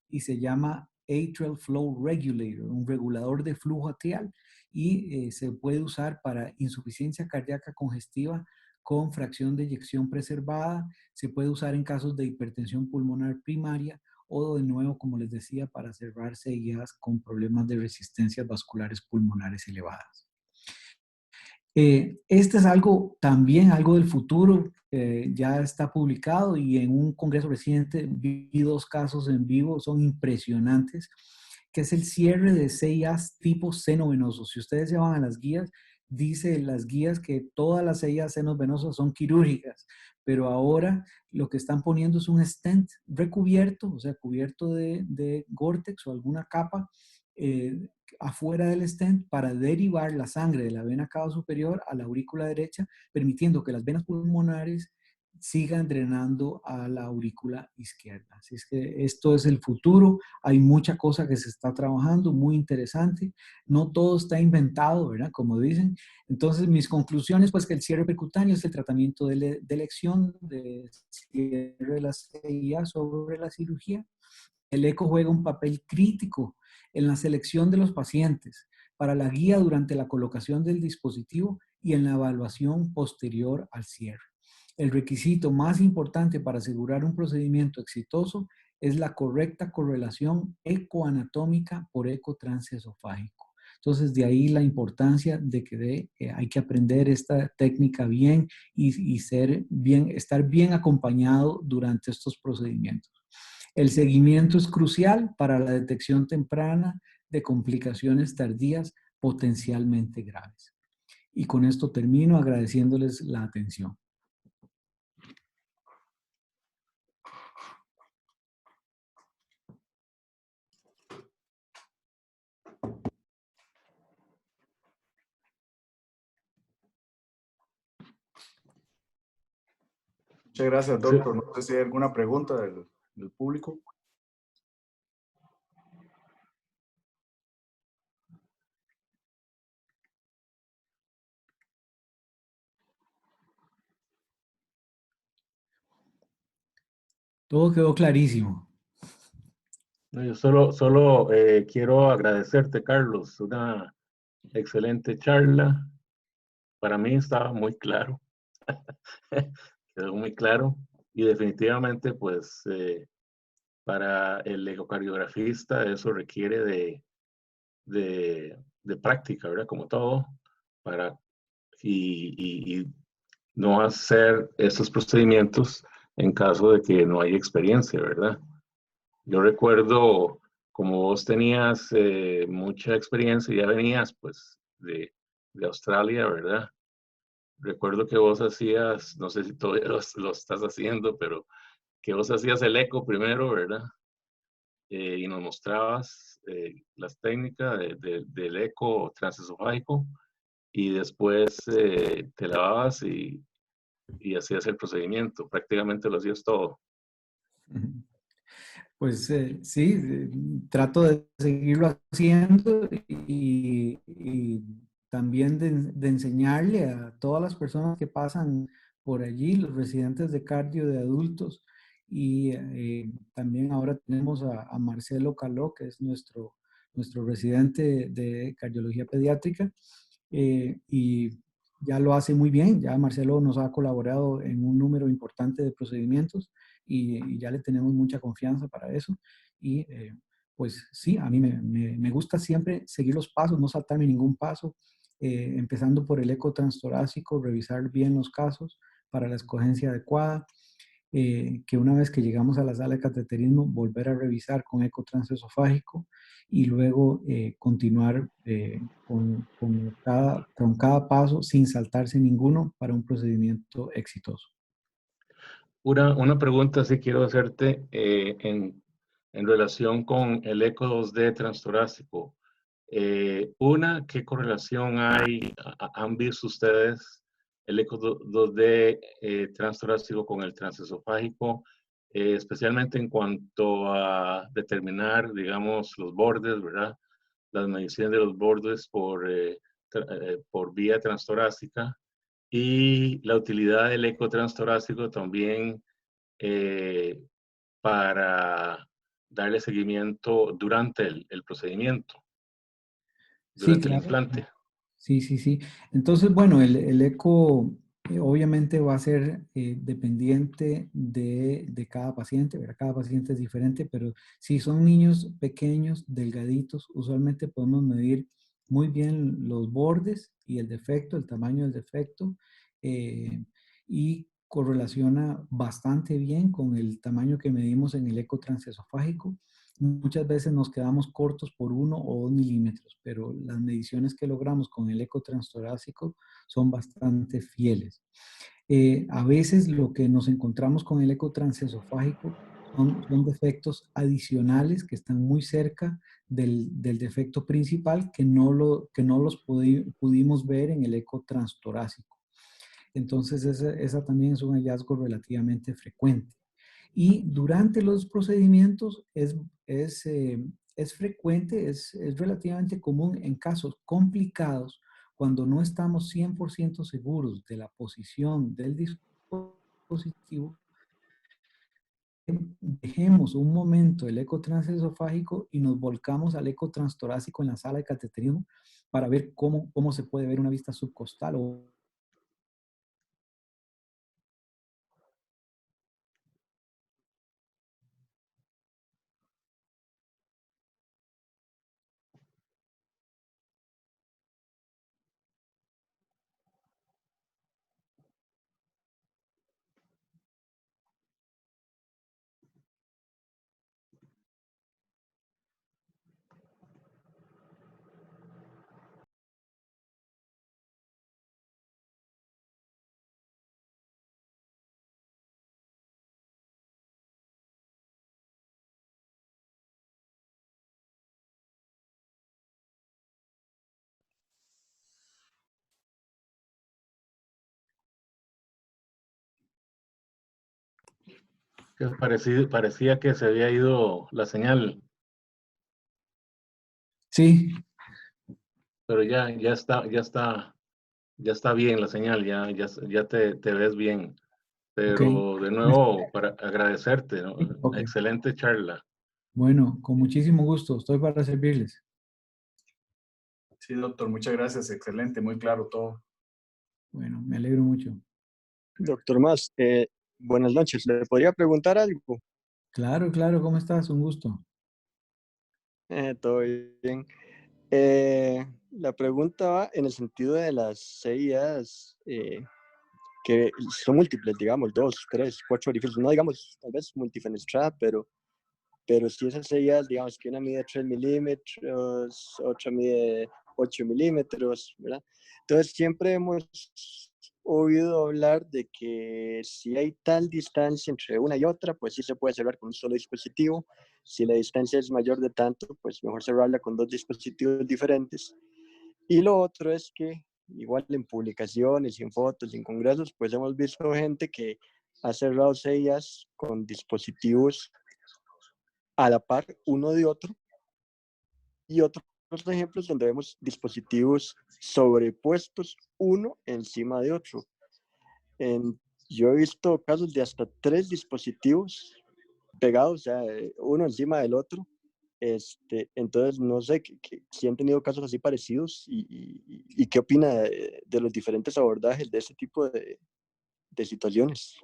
y se llama Atrial Flow Regulator, un regulador de flujo atrial, y se puede usar para insuficiencia cardíaca congestiva con fracción de eyección preservada, se puede usar en casos de hipertensión pulmonar primaria o de nuevo, como les decía, para cerrar CIAs con problemas de resistencias vasculares pulmonares elevadas. Este es también algo del futuro, ya está publicado y en un congreso reciente vi 2 casos en vivo, son impresionantes, que es el cierre de CIAs tipo seno venoso. Si ustedes se van a las guías, dice las guías que todas las CIAs senos venosos son quirúrgicas, pero ahora lo que están poniendo es un stent recubierto, o sea, cubierto de Gore-Tex o alguna capa, afuera del stent para derivar la sangre de la vena cava superior a la aurícula derecha, permitiendo que las venas pulmonares sigan drenando a la aurícula izquierda. Así es que esto es el futuro, hay mucha cosa que se está trabajando, muy interesante, no todo está inventado, ¿verdad? Como dicen. Entonces, mis conclusiones, pues que el cierre percutáneo es el tratamiento de elección, de cierre de la CIA sobre la cirugía. El eco juega un papel crítico en la selección de los pacientes, para la guía durante la colocación del dispositivo y en la evaluación posterior al cierre. El requisito más importante para asegurar un procedimiento exitoso es la correcta correlación ecoanatómica por eco transesofágico. Entonces, de ahí la importancia de que hay que aprender esta técnica bien y estar bien acompañado durante estos procedimientos. El seguimiento es crucial para la detección temprana de complicaciones tardías potencialmente graves. Y con esto termino agradeciéndoles la atención. Muchas gracias, doctor. No sé si hay alguna pregunta del público. Todo quedó clarísimo. No, yo solo quiero agradecerte, Carlos, una excelente charla. Para mí estaba muy claro, quedó muy claro y definitivamente pues para el ecocardiografista eso requiere de práctica, ¿verdad? Como todo, para y no hacer estos procedimientos en caso de que no haya experiencia, ¿verdad? Yo recuerdo, como vos tenías mucha experiencia, ya venías pues de Australia, ¿verdad? Recuerdo que vos hacías, no sé si todavía lo estás haciendo, pero que vos hacías el eco primero, ¿verdad? Y nos mostrabas las técnicas del eco transesofágico y después te lavabas y hacías el procedimiento. Prácticamente lo hacías todo. Pues sí, trato de seguirlo haciendo y también de enseñarle a todas las personas que pasan por allí, los residentes de cardio de adultos. Y también ahora tenemos a Marcelo Caló, que es nuestro residente de cardiología pediátrica. Y ya lo hace muy bien. Ya Marcelo nos ha colaborado en un número importante de procedimientos y ya le tenemos mucha confianza para eso. Y pues sí, a mí me gusta siempre seguir los pasos, no saltarme ningún paso, empezando por el eco transtorácico, revisar bien los casos para la escogencia adecuada, que una vez que llegamos a la sala de cateterismo, volver a revisar con eco transesofágico y luego continuar con cada paso sin saltarse ninguno para un procedimiento exitoso. Una pregunta sí quiero hacerte en relación con el eco 2D transtorácico. ¿Qué correlación han visto ustedes el eco 2D transtorácico con el transesofágico, especialmente en cuanto a determinar, digamos, los bordes, ¿verdad? Las mediciones de los bordes por vía transtorácica y la utilidad del eco transtorácico también eh, para darle seguimiento durante el procedimiento, Sí, durante el claro. implante. Sí, sí, sí. Entonces, bueno, el eco obviamente va a ser dependiente de cada paciente, ¿verdad? Cada paciente es diferente, pero si son niños pequeños, delgaditos, usualmente podemos medir muy bien los bordes y el defecto, el tamaño del defecto, y correlaciona bastante bien con el tamaño que medimos en el eco transesofágico. Muchas veces nos quedamos cortos por 1 o 2 milímetros, pero las mediciones que logramos con el eco transtorácico son bastante fieles. A veces lo que nos encontramos con el eco transesofágico son defectos adicionales que están muy cerca del defecto principal que no los pudimos ver en el eco transtorácico. Entonces, esa también es un hallazgo relativamente frecuente. Y durante los procedimientos es frecuente, es relativamente común en casos complicados, cuando no estamos 100% seguros de la posición del dispositivo, dejemos un momento el eco transesofágico y nos volcamos al eco transtorácico en la sala de cateterismo para ver cómo se puede ver una vista subcostal o Que parecía que se había ido la señal, sí, pero ya está bien la señal, ya te ves bien. ok. Pero de nuevo, para agradecerte, ¿no? Ok. Excelente charla. Bueno, con muchísimo gusto. Estoy para servirles. Sí, doctor, muchas gracias. Excelente, muy claro todo. Bueno, me alegro mucho. Doctor Mas, buenas noches. ¿Le podría preguntar algo? Claro, claro, ¿cómo estás? Un gusto. Todo bien. La pregunta va en el sentido de las CIAs que son múltiples, digamos, 2, 3, 4 orificios, no digamos tal vez multifenestrada, pero si esas CIAs, digamos que una mide 3 milímetros, otra mide 8 milímetros, ¿verdad? Entonces siempre hemos oído hablar de que si hay tal distancia entre una y otra, pues sí se puede cerrar con un solo dispositivo. Si la distancia es mayor de tanto, pues mejor cerrarla con 2 dispositivos diferentes. Y lo otro es que, igual en publicaciones, en fotos, en congresos, pues hemos visto gente que ha cerrado sellas con dispositivos a la par uno de otro, y otros ejemplos donde vemos dispositivos sobrepuestos uno encima de otro. En, yo he visto casos de hasta 3 dispositivos pegados, o sea, uno encima del otro, Entonces, no sé, si han tenido casos así parecidos y qué opina de los diferentes abordajes de ese tipo de situaciones.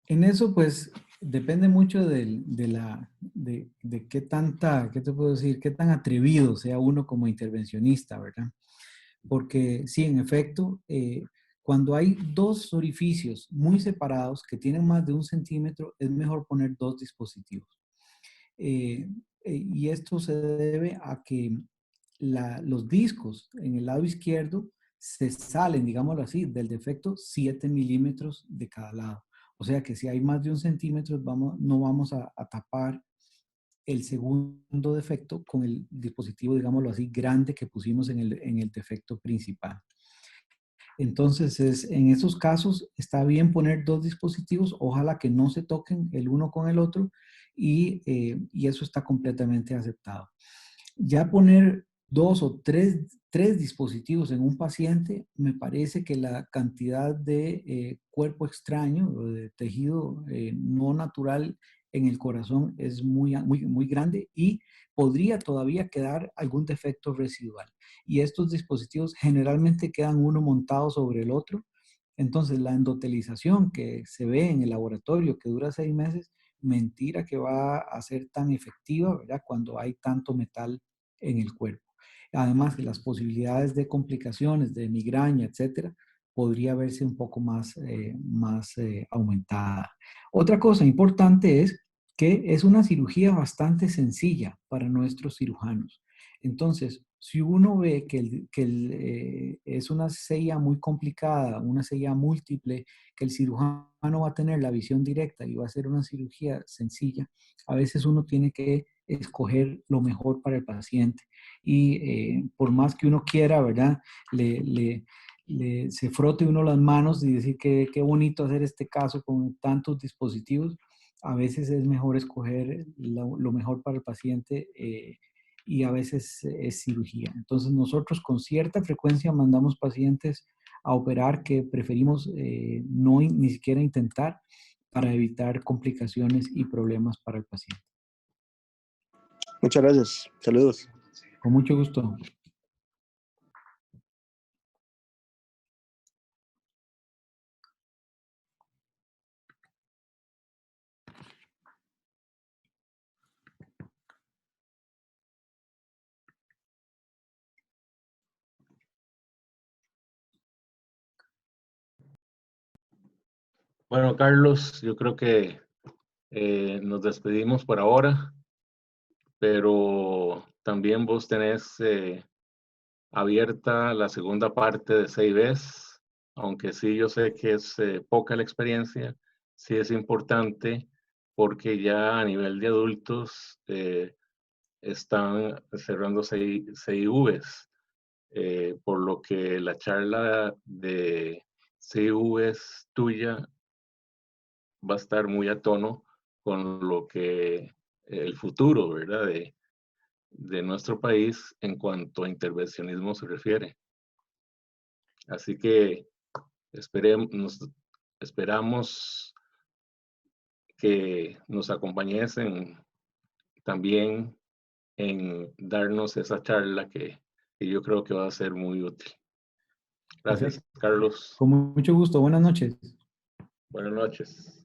En eso, pues, depende mucho de qué tanta, ¿qué te puedo decir? Qué tan atrevido sea uno como intervencionista, ¿verdad? Porque sí, en efecto, cuando hay dos orificios muy separados que tienen más de 1 centímetro, es mejor poner dos dispositivos. Y esto se debe a que los discos en el lado izquierdo se salen, digámoslo así, del defecto 7 milímetros de cada lado. O sea que si hay más de 1 centímetro, no vamos a tapar el segundo defecto con el dispositivo, digámoslo así, grande que pusimos en el defecto principal. Entonces, en esos casos está bien poner dos dispositivos, ojalá que no se toquen el uno con el otro y eso está completamente aceptado. Ya poner dos o tres dispositivos en un paciente, me parece que la cantidad de cuerpo extraño o de tejido no natural en el corazón es muy grande y podría todavía quedar algún defecto residual. Y estos dispositivos generalmente quedan uno montado sobre el otro. Entonces, la endotelización que se ve en el laboratorio, que dura 6 meses, mentira que va a ser tan efectiva, ¿verdad? Cuando hay tanto metal en el cuerpo. Además, que las posibilidades de complicaciones, de migraña, etcétera, podría verse un poco más aumentada. Otra cosa importante es que es una cirugía bastante sencilla para nuestros cirujanos. Entonces, si uno ve que es una sella muy complicada, una sella múltiple, que el cirujano va a tener la visión directa y va a ser una cirugía sencilla, a veces uno tiene que escoger lo mejor para el paciente. Y por más que uno quiera, ¿verdad? Se frote uno las manos y decir que qué bonito hacer este caso con tantos dispositivos. A veces es mejor escoger lo mejor para el paciente y a veces es cirugía. Entonces nosotros con cierta frecuencia mandamos pacientes a operar que preferimos ni siquiera intentar para evitar complicaciones y problemas para el paciente. Muchas gracias. Saludos. Con mucho gusto. Bueno, Carlos, yo creo que nos despedimos por ahora, pero también vos tenés abierta la segunda parte de CIBES, aunque sí yo sé que es poca la experiencia, sí es importante porque ya a nivel de adultos están cerrando CIVs, por lo que la charla de CIVs tuya va a estar muy a tono con lo que el futuro, ¿verdad? De nuestro país en cuanto a intervencionismo se refiere. Así que esperamos que nos acompañen también en darnos esa charla que yo creo que va a ser muy útil. Gracias, Perfecto. Carlos. Con mucho gusto. Buenas noches. Buenas noches.